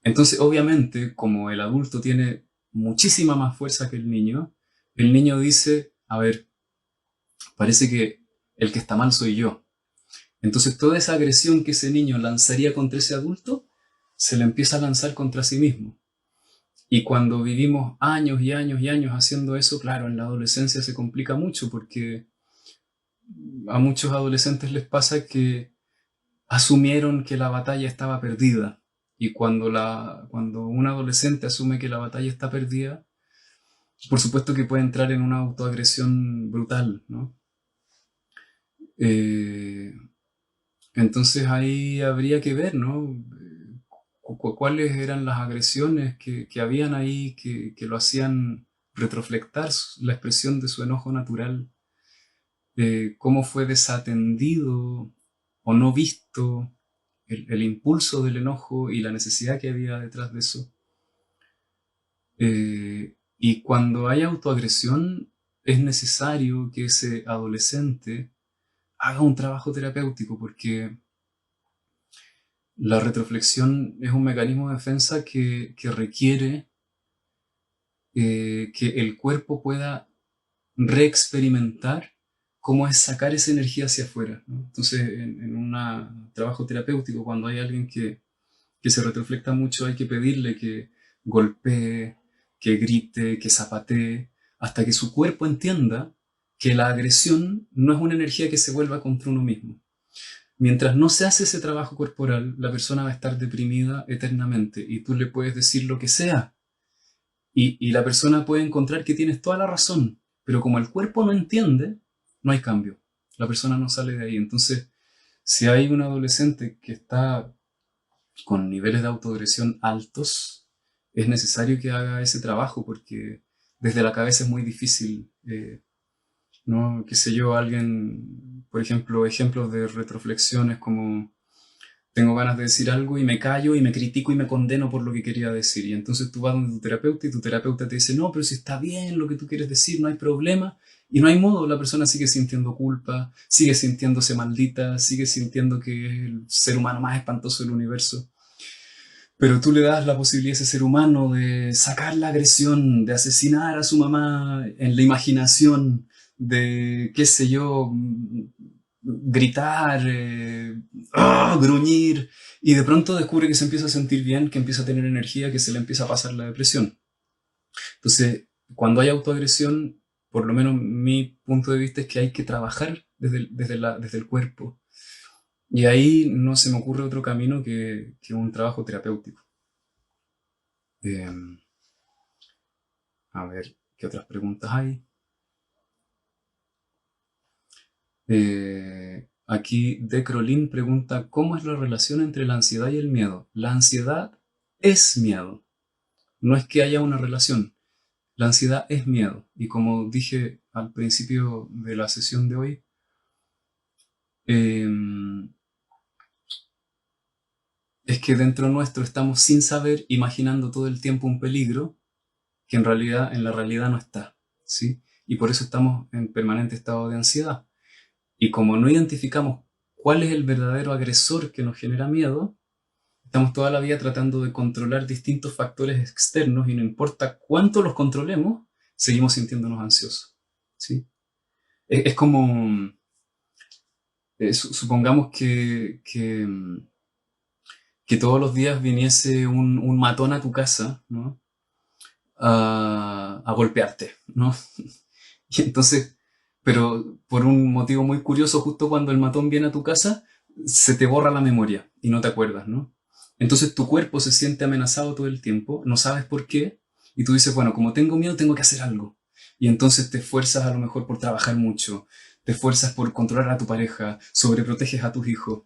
Entonces, obviamente, como el adulto tiene muchísima más fuerza que el niño dice, a ver, parece que el que está mal soy yo. Entonces, toda esa agresión que ese niño lanzaría contra ese adulto, se la empieza a lanzar contra sí mismo. Y cuando vivimos años y años y años haciendo eso, claro, en la adolescencia se complica mucho porque a muchos adolescentes les pasa que asumieron que la batalla estaba perdida. Y cuando un adolescente asume que la batalla está perdida, por supuesto que puede entrar en una autoagresión brutal, ¿no? Eh, entonces ahí habría que ver, ¿no? ¿Cuáles eran las agresiones que habían ahí que lo hacían retroflectar la expresión de su enojo natural? ¿Cómo fue desatendido o no visto el impulso del enojo y la necesidad que había detrás de eso? Y cuando hay autoagresión, es necesario que ese adolescente haga un trabajo terapéutico, porque la retroflexión es un mecanismo de defensa que requiere que el cuerpo pueda reexperimentar cómo es sacar esa energía hacia afuera, ¿no? Entonces, en un trabajo terapéutico, cuando hay alguien que se retroflecta mucho, hay que pedirle que golpee, que grite, que zapatee, hasta que su cuerpo entienda que la agresión no es una energía que se vuelva contra uno mismo. Mientras no se hace ese trabajo corporal, la persona va a estar deprimida eternamente y tú le puedes decir lo que sea y la persona puede encontrar que tienes toda la razón, pero como el cuerpo no entiende, no hay cambio. La persona no sale de ahí. Entonces, si hay un adolescente que está con niveles de autoagresión altos, es necesario que haga ese trabajo porque desde la cabeza es muy difícil, ¿no? Qué sé yo, alguien, por ejemplo, ejemplos de retroflexiones como tengo ganas de decir algo y me callo y me critico y me condeno por lo que quería decir. Y entonces tú vas donde tu terapeuta y tu terapeuta te dice, no, pero si está bien lo que tú quieres decir, no hay problema. Y no hay modo, la persona sigue sintiendo culpa, sigue sintiéndose maldita, sigue sintiendo que es el ser humano más espantoso del universo. Pero tú le das la posibilidad a ese ser humano de sacar la agresión, de asesinar a su mamá en la imaginación, de, qué sé yo, gritar, gruñir, y de pronto descubre que se empieza a sentir bien, que empieza a tener energía, que se le empieza a pasar la depresión. Entonces, cuando hay autoagresión, por lo menos mi punto de vista es que hay que trabajar desde el cuerpo. Y ahí no se me ocurre otro camino que un trabajo terapéutico. Eh, a ver, ¿qué otras preguntas hay? Aquí Decrolin pregunta, ¿cómo es la relación entre la ansiedad y el miedo? La ansiedad es miedo, no es que haya una relación. La ansiedad es miedo. Y como dije al principio de la sesión de hoy, eh, es que dentro nuestro estamos sin saber imaginando todo el tiempo un peligro que en la realidad no está, ¿sí? Y por eso estamos en permanente estado de ansiedad. Y como no identificamos cuál es el verdadero agresor que nos genera miedo, estamos toda la vida tratando de controlar distintos factores externos y no importa cuánto los controlemos, seguimos sintiéndonos ansiosos, ¿sí? Es como, supongamos que todos los días viniese un matón a tu casa, ¿no? A golpearte, ¿no? Y entonces, pero por un motivo muy curioso, justo cuando el matón viene a tu casa, se te borra la memoria y no te acuerdas, ¿no? Entonces tu cuerpo se siente amenazado todo el tiempo, no sabes por qué, y tú dices, bueno, como tengo miedo, tengo que hacer algo. Y entonces te esfuerzas a lo mejor por trabajar mucho, te esfuerzas por controlar a tu pareja, sobreproteges a tus hijos.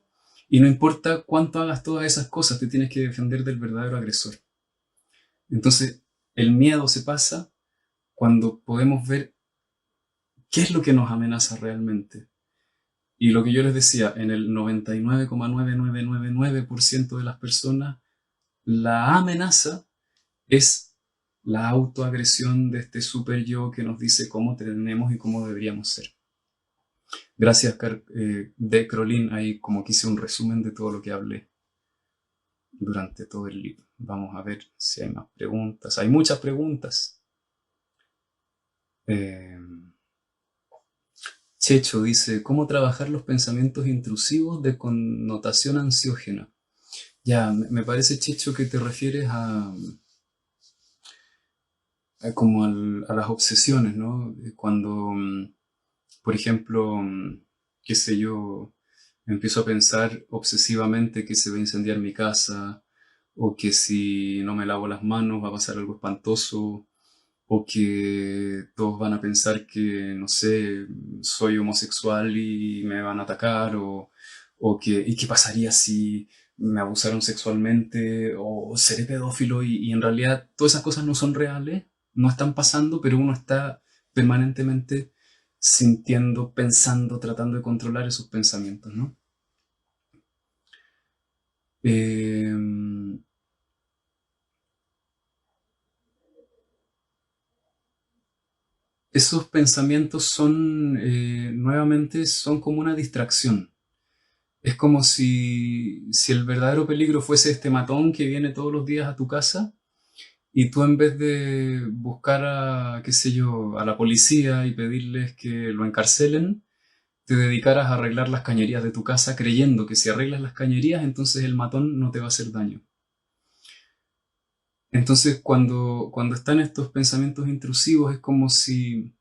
Y no importa cuánto hagas todas esas cosas, te tienes que defender del verdadero agresor. Entonces, el miedo se pasa cuando podemos ver qué es lo que nos amenaza realmente. Y lo que yo les decía, en el 99,9999% de las personas, la amenaza es la autoagresión de este super yo que nos dice cómo tenemos y cómo deberíamos ser. Gracias, de Crolin, ahí como que hice un resumen de todo lo que hablé durante todo el libro. Vamos a ver si hay más preguntas. Hay muchas preguntas. Checho dice, ¿cómo trabajar los pensamientos intrusivos de connotación ansiógena? Ya, me parece, Checho, que te refieres como a las obsesiones, ¿no? Cuando, por ejemplo, qué sé yo, empiezo a pensar obsesivamente que se va a incendiar mi casa, o que si no me lavo las manos va a pasar algo espantoso, o que todos van a pensar que, no sé, soy homosexual y me van a atacar, o que, ¿y qué pasaría si me abusaron sexualmente, o seré pedófilo? Y en realidad todas esas cosas no son reales, no están pasando, pero uno está permanentemente sintiendo, pensando, tratando de controlar esos pensamientos, ¿no? Eh, Esos pensamientos son, nuevamente, son como una distracción. Es como si el verdadero peligro fuese este matón que viene todos los días a tu casa y tú, en vez de buscar a, qué sé yo, a la policía y pedirles que lo encarcelen, te dedicaras a arreglar las cañerías de tu casa creyendo que si arreglas las cañerías entonces el matón no te va a hacer daño. Entonces cuando están estos pensamientos intrusivos es como si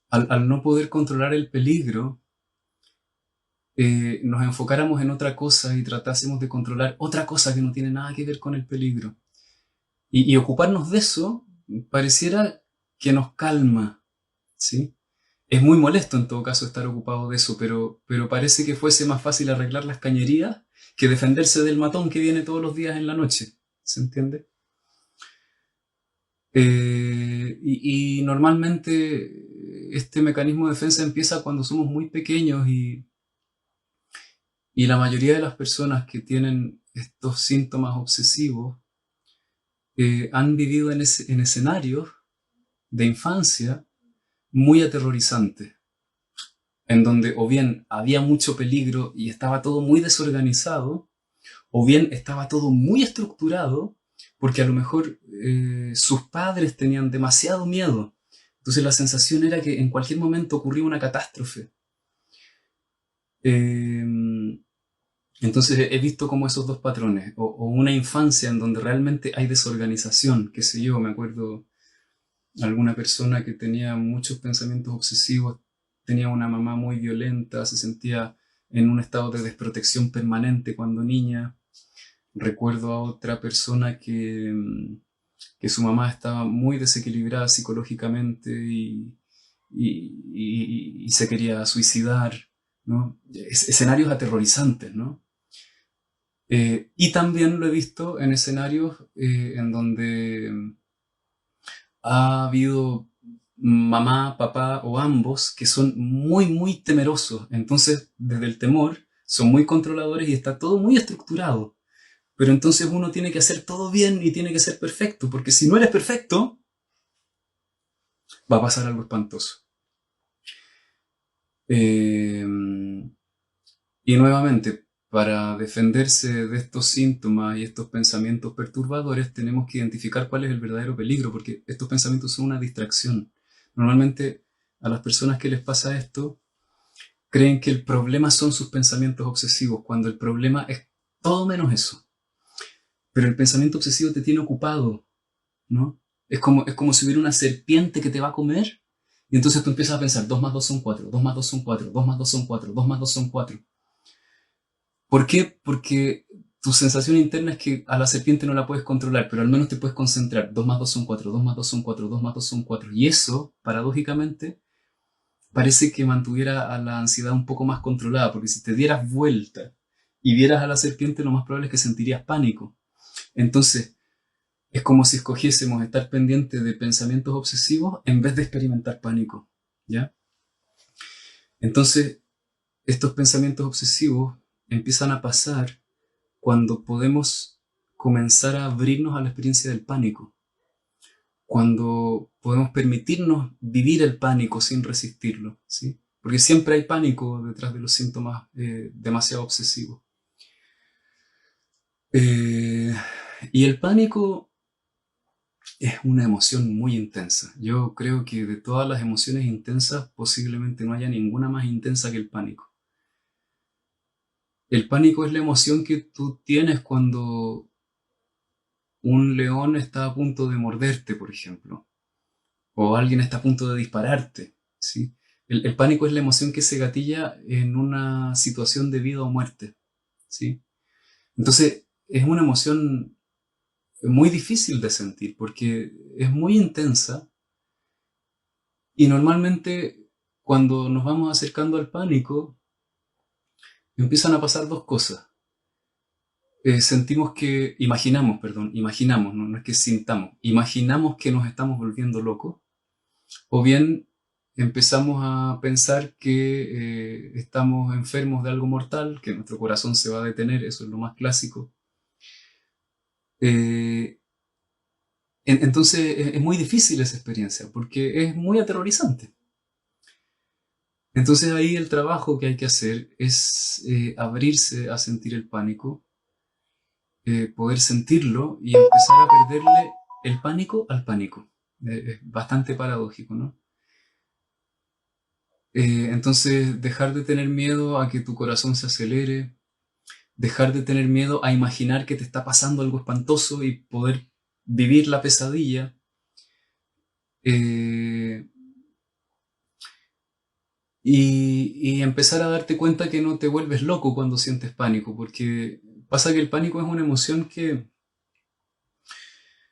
al no poder controlar el peligro, nos enfocáramos en otra cosa y tratásemos de controlar otra cosa que no tiene nada que ver con el peligro. Y ocuparnos de eso pareciera que nos calma, ¿sí? Es muy molesto en todo caso estar ocupado de eso, pero parece que fuese más fácil arreglar las cañerías que defenderse del matón que viene todos los días en la noche, ¿se entiende? Y normalmente este mecanismo de defensa empieza cuando somos muy pequeños y la mayoría de las personas que tienen estos síntomas obsesivos han vivido en escenarios de infancia muy aterrorizantes, en donde o bien había mucho peligro y estaba todo muy desorganizado, o bien estaba todo muy estructurado, porque a lo mejor sus padres tenían demasiado miedo. Entonces la sensación era que en cualquier momento ocurría una catástrofe. Eh, entonces he visto como esos dos patrones, o una infancia en donde realmente hay desorganización, qué sé yo, me acuerdo alguna persona que tenía muchos pensamientos obsesivos, tenía una mamá muy violenta, se sentía en un estado de desprotección permanente cuando niña. Recuerdo a otra persona que su mamá estaba muy desequilibrada psicológicamente y se quería suicidar, ¿no? Escenarios aterrorizantes, ¿no? Y también lo he visto en escenarios en donde ha habido mamá, papá o ambos que son muy, muy temerosos. Entonces, desde el temor, son muy controladores y está todo muy estructurado. Pero entonces uno tiene que hacer todo bien y tiene que ser perfecto, porque si no eres perfecto, va a pasar algo espantoso. Eh, y nuevamente, para defenderse de estos síntomas y estos pensamientos perturbadores, tenemos que identificar cuál es el verdadero peligro, porque estos pensamientos son una distracción. Normalmente a las personas que les pasa esto, creen que el problema son sus pensamientos obsesivos, cuando el problema es todo menos eso. Pero el pensamiento obsesivo te tiene ocupado, ¿no? Es como si hubiera una serpiente que te va a comer, y entonces tú empiezas a pensar, 2 más 2 son 4, 2 más 2 son 4, 2 más 2 son 4, 2 más 2 son 4. ¿Por qué? Porque tu sensación interna es que a la serpiente no la puedes controlar, pero al menos te puedes concentrar. 2 más 2 son 4, 2 más 2 son 4, 2 más 2 son 4. Y eso, paradójicamente, parece que mantuviera a la ansiedad un poco más controlada, porque si te dieras vuelta y vieras a la serpiente, lo más probable es que sentirías pánico. Entonces, es como si escogiésemos estar pendiente de pensamientos obsesivos en vez de experimentar pánico, ¿ya? Entonces, estos pensamientos obsesivos empiezan a pasar cuando podemos comenzar a abrirnos a la experiencia del pánico, cuando podemos permitirnos vivir el pánico sin resistirlo, ¿sí? Porque siempre hay pánico detrás de los síntomas demasiado obsesivos. Eh, y el pánico es una emoción muy intensa. Yo creo que de todas las emociones intensas, posiblemente no haya ninguna más intensa que el pánico. El pánico es la emoción que tú tienes un león está a punto de morderte, por ejemplo, o alguien está a punto de dispararte, ¿sí? El pánico es la emoción que se gatilla en una situación de vida o muerte, ¿sí? Entonces, es una emoción muy difícil de sentir porque es muy intensa y normalmente cuando nos vamos acercando al pánico empiezan a pasar dos cosas. Sentimos que, imaginamos, no es que sintamos, imaginamos que nos estamos volviendo locos, o bien empezamos a pensar que estamos enfermos de algo mortal, que nuestro corazón se va a detener, eso es lo más clásico. Eh, entonces es muy difícil esa experiencia, porque es muy aterrorizante. Entonces ahí el trabajo que hay que hacer es abrirse a sentir el pánico, poder sentirlo y empezar a perderle el pánico al pánico. Es bastante paradójico, ¿no? Entonces dejar de tener miedo a que tu corazón se acelere, dejar de tener miedo a imaginar que te está pasando algo espantoso y poder vivir la pesadilla. Eh, y empezar a darte cuenta que no te vuelves loco cuando sientes pánico, porque pasa que el pánico es una emoción que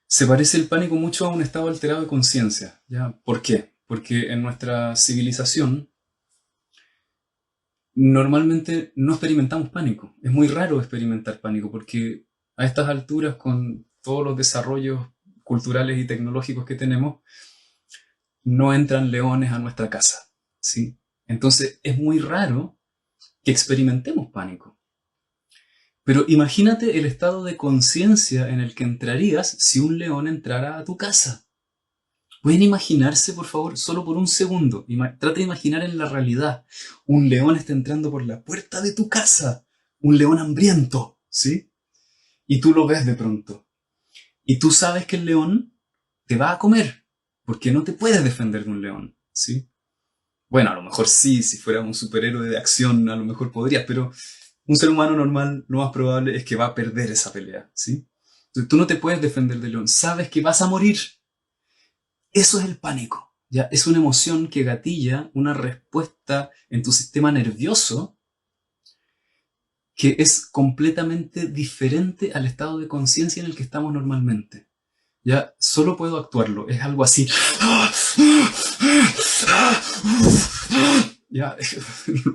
se parece el pánico mucho a un estado alterado de conciencia, ¿ya? ¿Por qué? Porque en nuestra civilización normalmente no experimentamos pánico. Es muy raro experimentar pánico porque a estas alturas, con todos los desarrollos culturales y tecnológicos que tenemos, no entran leones a nuestra casa, ¿sí? Entonces es muy raro que experimentemos pánico. Pero imagínate el estado de conciencia en el que entrarías si un león entrara a tu casa. ¿Pueden imaginarse, por favor, solo por un segundo? Trata de imaginar en la realidad. Un león está entrando por la puerta de tu casa. Un león hambriento, ¿sí? Y tú lo ves de pronto. Y tú sabes que el león te va a comer, porque no te puedes defender de un león, ¿sí? Bueno, a lo mejor sí, si fuera un superhéroe de acción, a lo mejor podrías, pero un ser humano normal, lo más probable es que va a perder esa pelea, ¿sí? Entonces, tú no te puedes defender del león, sabes que vas a morir. Eso es el pánico, ¿ya? Es una emoción que gatilla una respuesta en tu sistema nervioso que es completamente diferente al estado de conciencia en el que estamos normalmente. Ya, solo puedo actuarlo, es algo así. Ya,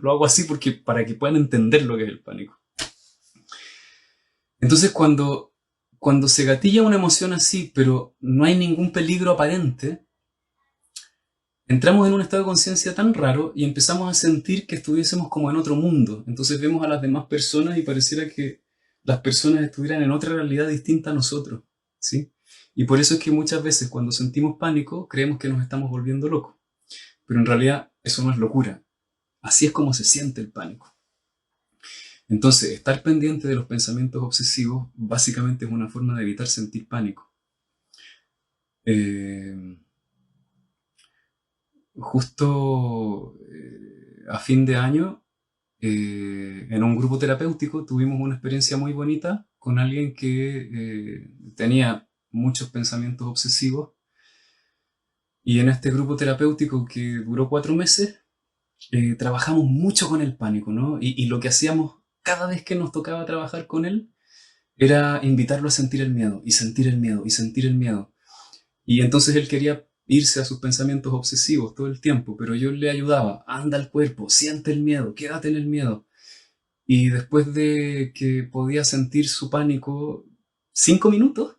lo hago así porque para que puedan entender lo que es el pánico. Entonces, cuando se gatilla una emoción así, pero no hay ningún peligro aparente, entramos en un estado de conciencia tan raro y empezamos a sentir que estuviésemos como en otro mundo. Entonces vemos a las demás personas y pareciera que las personas estuvieran en otra realidad distinta a nosotros, ¿sí? Y por eso es que muchas veces cuando sentimos pánico creemos que nos estamos volviendo locos. Pero en realidad eso no es locura. Así es como se siente el pánico. Entonces, estar pendiente de los pensamientos obsesivos básicamente es una forma de evitar sentir pánico. Justo a fin de año, en un grupo terapéutico, tuvimos una experiencia muy bonita con alguien que tenía muchos pensamientos obsesivos. Y en este grupo terapéutico que duró 4 meses, trabajamos mucho con el pánico, ¿no? Y lo que hacíamos cada vez que nos tocaba trabajar con él era invitarlo a sentir el miedo, y sentir el miedo, y sentir el miedo. Y entonces él quería irse a sus pensamientos obsesivos todo el tiempo, pero yo le ayudaba, anda al cuerpo, siente el miedo, quédate en el miedo. Y después de que podía sentir su pánico 5 minutos,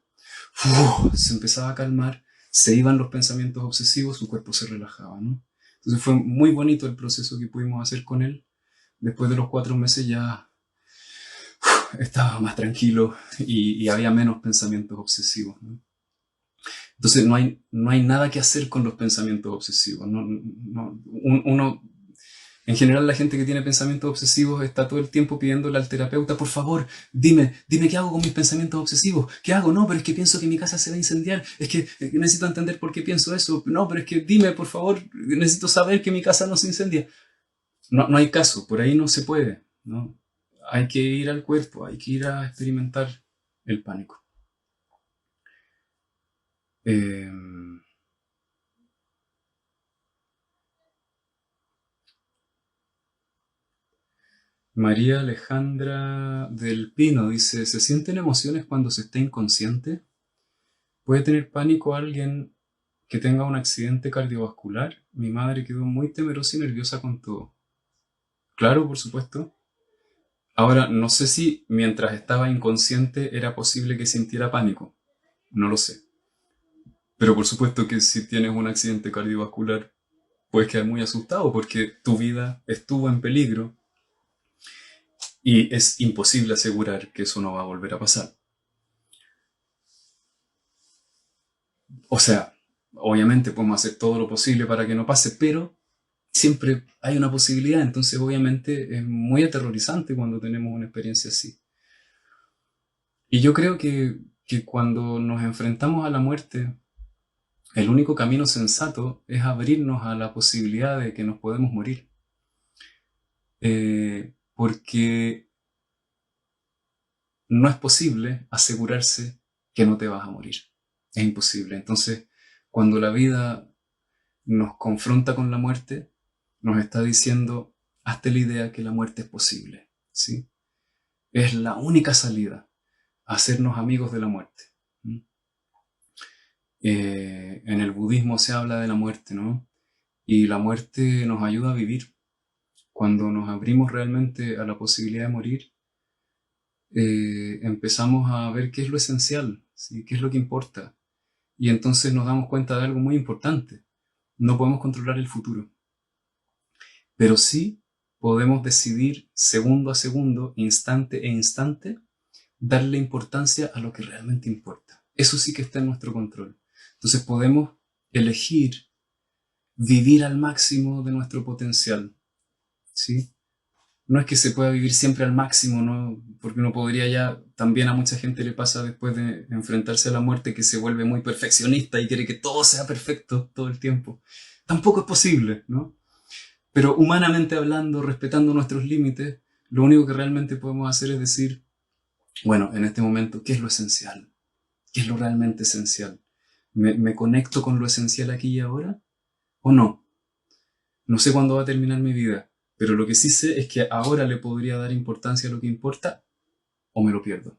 se empezaba a calmar, se iban los pensamientos obsesivos, su cuerpo se relajaba, ¿no? Entonces fue muy bonito el proceso que pudimos hacer con él. Después de los 4 meses ya estaba más tranquilo y había menos pensamientos obsesivos, ¿no? Entonces no hay nada que hacer con los pensamientos obsesivos. Uno, en general, la gente que tiene pensamientos obsesivos está todo el tiempo pidiéndole al terapeuta, por favor, dime qué hago con mis pensamientos obsesivos. ¿Qué hago? No, pero es que pienso que mi casa se va a incendiar. Es que necesito entender por qué pienso eso. No, pero es que dime, por favor, necesito saber que mi casa no se incendia. No hay caso, por ahí no se puede, ¿no? Hay que ir al cuerpo, hay que ir a experimentar el pánico. Eh, María Alejandra del Pino dice, ¿se sienten emociones cuando se está inconsciente? ¿Puede tener pánico alguien que tenga un accidente cardiovascular? Mi madre quedó muy temerosa y nerviosa con todo. Claro, por supuesto. Ahora, no sé si mientras estaba inconsciente era posible que sintiera pánico. No lo sé. Pero por supuesto que si tienes un accidente cardiovascular, puedes quedar muy asustado porque tu vida estuvo en peligro y es imposible asegurar que eso no va a volver a pasar. O sea, obviamente podemos hacer todo lo posible para que no pase, pero siempre hay una posibilidad, entonces obviamente es muy aterrorizante cuando tenemos una experiencia así. Y yo creo que cuando nos enfrentamos a la muerte, el único camino sensato es abrirnos a la posibilidad de que nos podemos morir. Porque no es posible asegurarse que no te vas a morir. Es imposible. Entonces, cuando la vida nos confronta con la muerte, nos está diciendo, hazte la idea que la muerte es posible, ¿sí? Es la única salida, hacernos amigos de la muerte. En el budismo se habla de la muerte, ¿no? Y la muerte nos ayuda a vivir. Cuando nos abrimos realmente a la posibilidad de morir, empezamos a ver qué es lo esencial, ¿sí? ¿Qué es lo que importa? Y entonces nos damos cuenta de algo muy importante. No podemos controlar el futuro, pero sí podemos decidir segundo a segundo, instante e instante, darle importancia a lo que realmente importa. Eso sí que está en nuestro control. Entonces podemos elegir vivir al máximo de nuestro potencial, ¿sí? No es que se pueda vivir siempre al máximo, ¿no? Porque uno podría ya, también a mucha gente le pasa después de enfrentarse a la muerte que se vuelve muy perfeccionista y quiere que todo sea perfecto todo el tiempo. Tampoco es posible, ¿no? Pero humanamente hablando, respetando nuestros límites, lo único que realmente podemos hacer es decir, bueno, en este momento, ¿qué es lo esencial? ¿Qué es lo realmente esencial? ¿Me conecto con lo esencial aquí y ahora? ¿O no? No sé cuándo va a terminar mi vida, pero lo que sí sé es que ahora le podría dar importancia a lo que importa o me lo pierdo.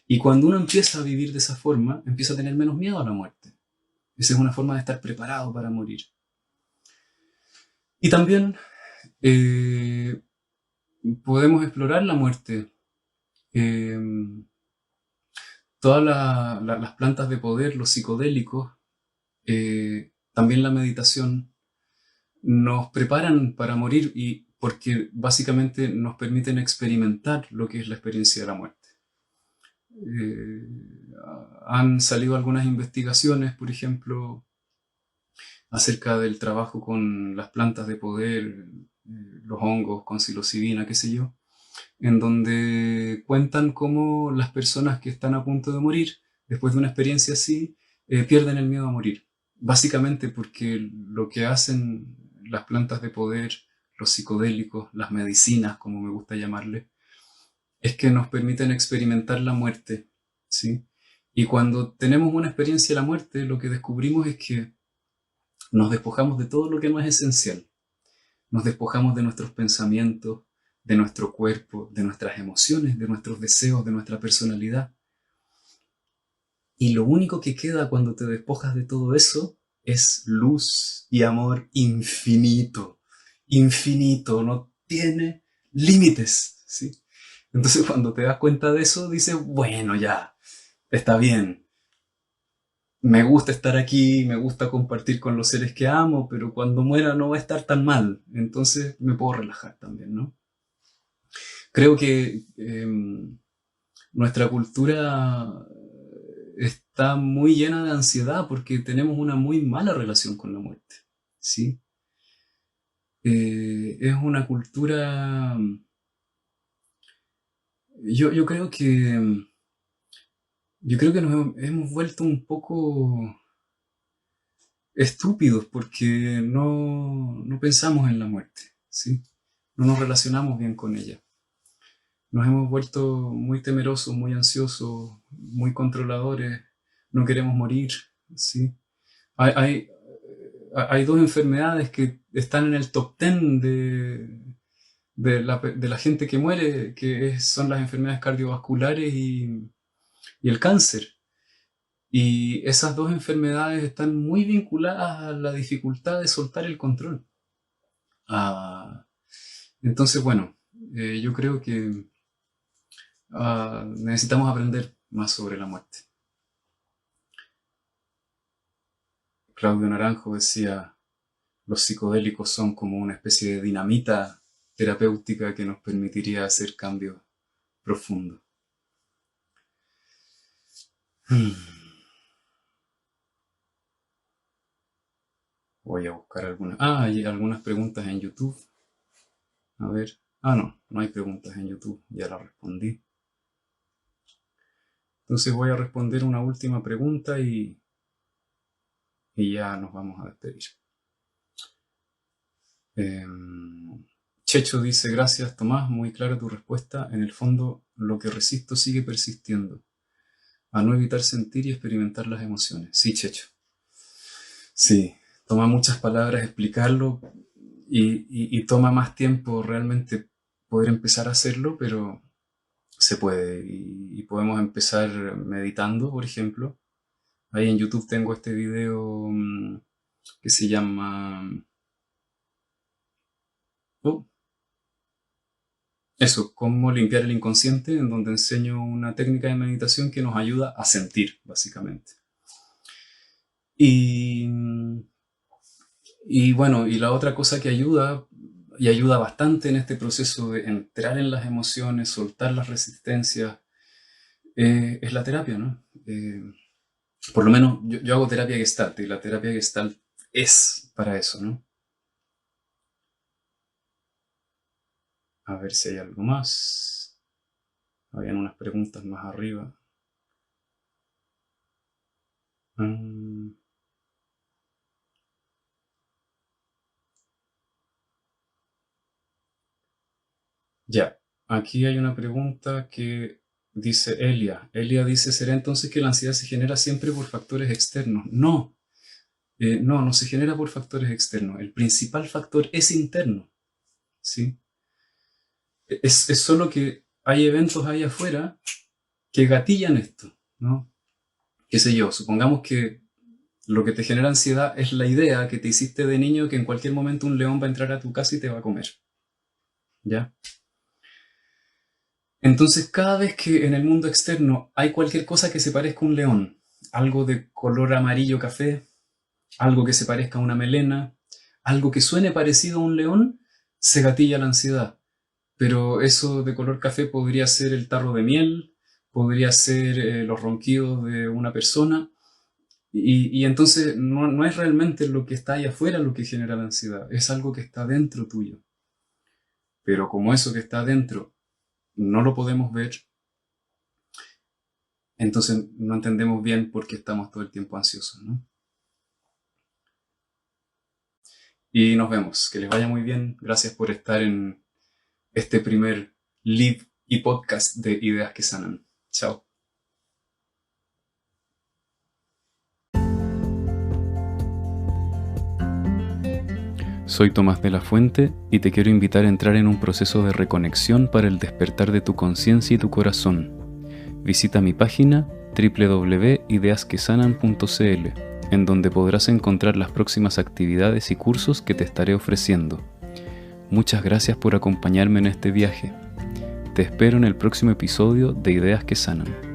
Y cuando uno empieza a vivir de esa forma, empieza a tener menos miedo a la muerte. Esa es una forma de estar preparado para morir. Y también eh, podemos explorar la muerte. Eh, las plantas de poder, los psicodélicos, también la meditación, nos preparan para morir y porque básicamente nos permiten experimentar lo que es la experiencia de la muerte. Eh, Han salido algunas investigaciones, por ejemplo, acerca del trabajo con las plantas de poder, los hongos, con psilocibina, qué sé yo, en donde cuentan cómo las personas que están a punto de morir, después de una experiencia así, pierden el miedo a morir. Básicamente porque lo que hacen las plantas de poder, los psicodélicos, las medicinas, como me gusta llamarle, es que nos permiten experimentar la muerte, ¿sí? Y cuando tenemos una experiencia de la muerte, lo que descubrimos es que nos despojamos de todo lo que no es esencial. Nos despojamos de nuestros pensamientos, de nuestro cuerpo, de nuestras emociones, de nuestros deseos, de nuestra personalidad. Y lo único que queda cuando te despojas de todo eso es luz y amor infinito. Infinito, no tiene límites, ¿sí? Entonces cuando te das cuenta de eso, dices, bueno, ya, está bien. Me gusta estar aquí, me gusta compartir con los seres que amo, pero cuando muera no va a estar tan mal. Entonces me puedo relajar también, ¿no? Creo que nuestra cultura está muy llena de ansiedad porque tenemos una muy mala relación con la muerte, ¿sí? Es una cultura, yo creo que, yo creo que nos hemos vuelto un poco estúpidos porque no pensamos en la muerte, ¿sí? No nos relacionamos bien con ella. Nos hemos vuelto muy temerosos, muy ansiosos, muy controladores, no queremos morir, ¿sí? Hay, hay dos enfermedades que están en el top 10 de la gente que muere, son las enfermedades cardiovasculares y el cáncer. Y esas dos enfermedades están muy vinculadas a la dificultad de soltar el control. Entonces, bueno, yo creo que necesitamos aprender más sobre la muerte. Claudio Naranjo decía, los psicodélicos son como una especie de dinamita terapéutica que nos permitiría hacer cambios profundos. Voy a buscar algunas. Hay algunas preguntas en YouTube. A ver. No hay preguntas en YouTube. Ya las respondí. Entonces voy a responder una última pregunta y ya nos vamos a despedir. Checho dice, gracias Tomás, muy clara tu respuesta. En el fondo, lo que resisto sigue persistiendo. A no evitar sentir y experimentar las emociones. Sí, Checho. Sí, toma muchas palabras explicarlo y toma más tiempo realmente poder empezar a hacerlo, pero se puede. Y podemos empezar meditando, por ejemplo. Ahí en YouTube tengo este video que se llama... cómo limpiar el inconsciente, en donde enseño una técnica de meditación que nos ayuda a sentir, básicamente. Y bueno, y la otra cosa que ayuda, y ayuda bastante en este proceso de entrar en las emociones, soltar las resistencias, es la terapia, ¿no? Por lo menos yo hago terapia Gestalt, y la terapia Gestalt es para eso, ¿no? A ver si hay algo más. Habían unas preguntas más arriba. Ya, aquí hay una pregunta que dice Elia. Elia dice, ¿será entonces que la ansiedad se genera siempre por factores externos? No, no se genera por factores externos. El principal factor es interno, ¿sí? Es solo que hay eventos ahí afuera que gatillan esto, ¿no? Qué sé yo, supongamos que lo que te genera ansiedad es la idea que te hiciste de niño que en cualquier momento un león va a entrar a tu casa y te va a comer, ¿ya? Entonces, cada vez que en el mundo externo hay cualquier cosa que se parezca a un león, algo de color amarillo café, algo que se parezca a una melena, algo que suene parecido a un león, se gatilla la ansiedad. Pero eso de color café podría ser el tarro de miel, podría ser los ronquidos de una persona, y entonces no es realmente lo que está ahí afuera lo que genera la ansiedad, es algo que está dentro tuyo. Pero como eso que está dentro no lo podemos ver, entonces no entendemos bien por qué estamos todo el tiempo ansiosos, ¿no? Y nos vemos. Que les vaya muy bien. Gracias por estar en este primer live y podcast de Ideas que Sanan. Chao. Soy Tomás de la Fuente y te quiero invitar a entrar en un proceso de reconexión para el despertar de tu conciencia y tu corazón. Visita mi página www.ideasquesanan.cl, en donde podrás encontrar las próximas actividades y cursos que te estaré ofreciendo. Muchas gracias por acompañarme en este viaje. Te espero en el próximo episodio de Ideas que Sanan.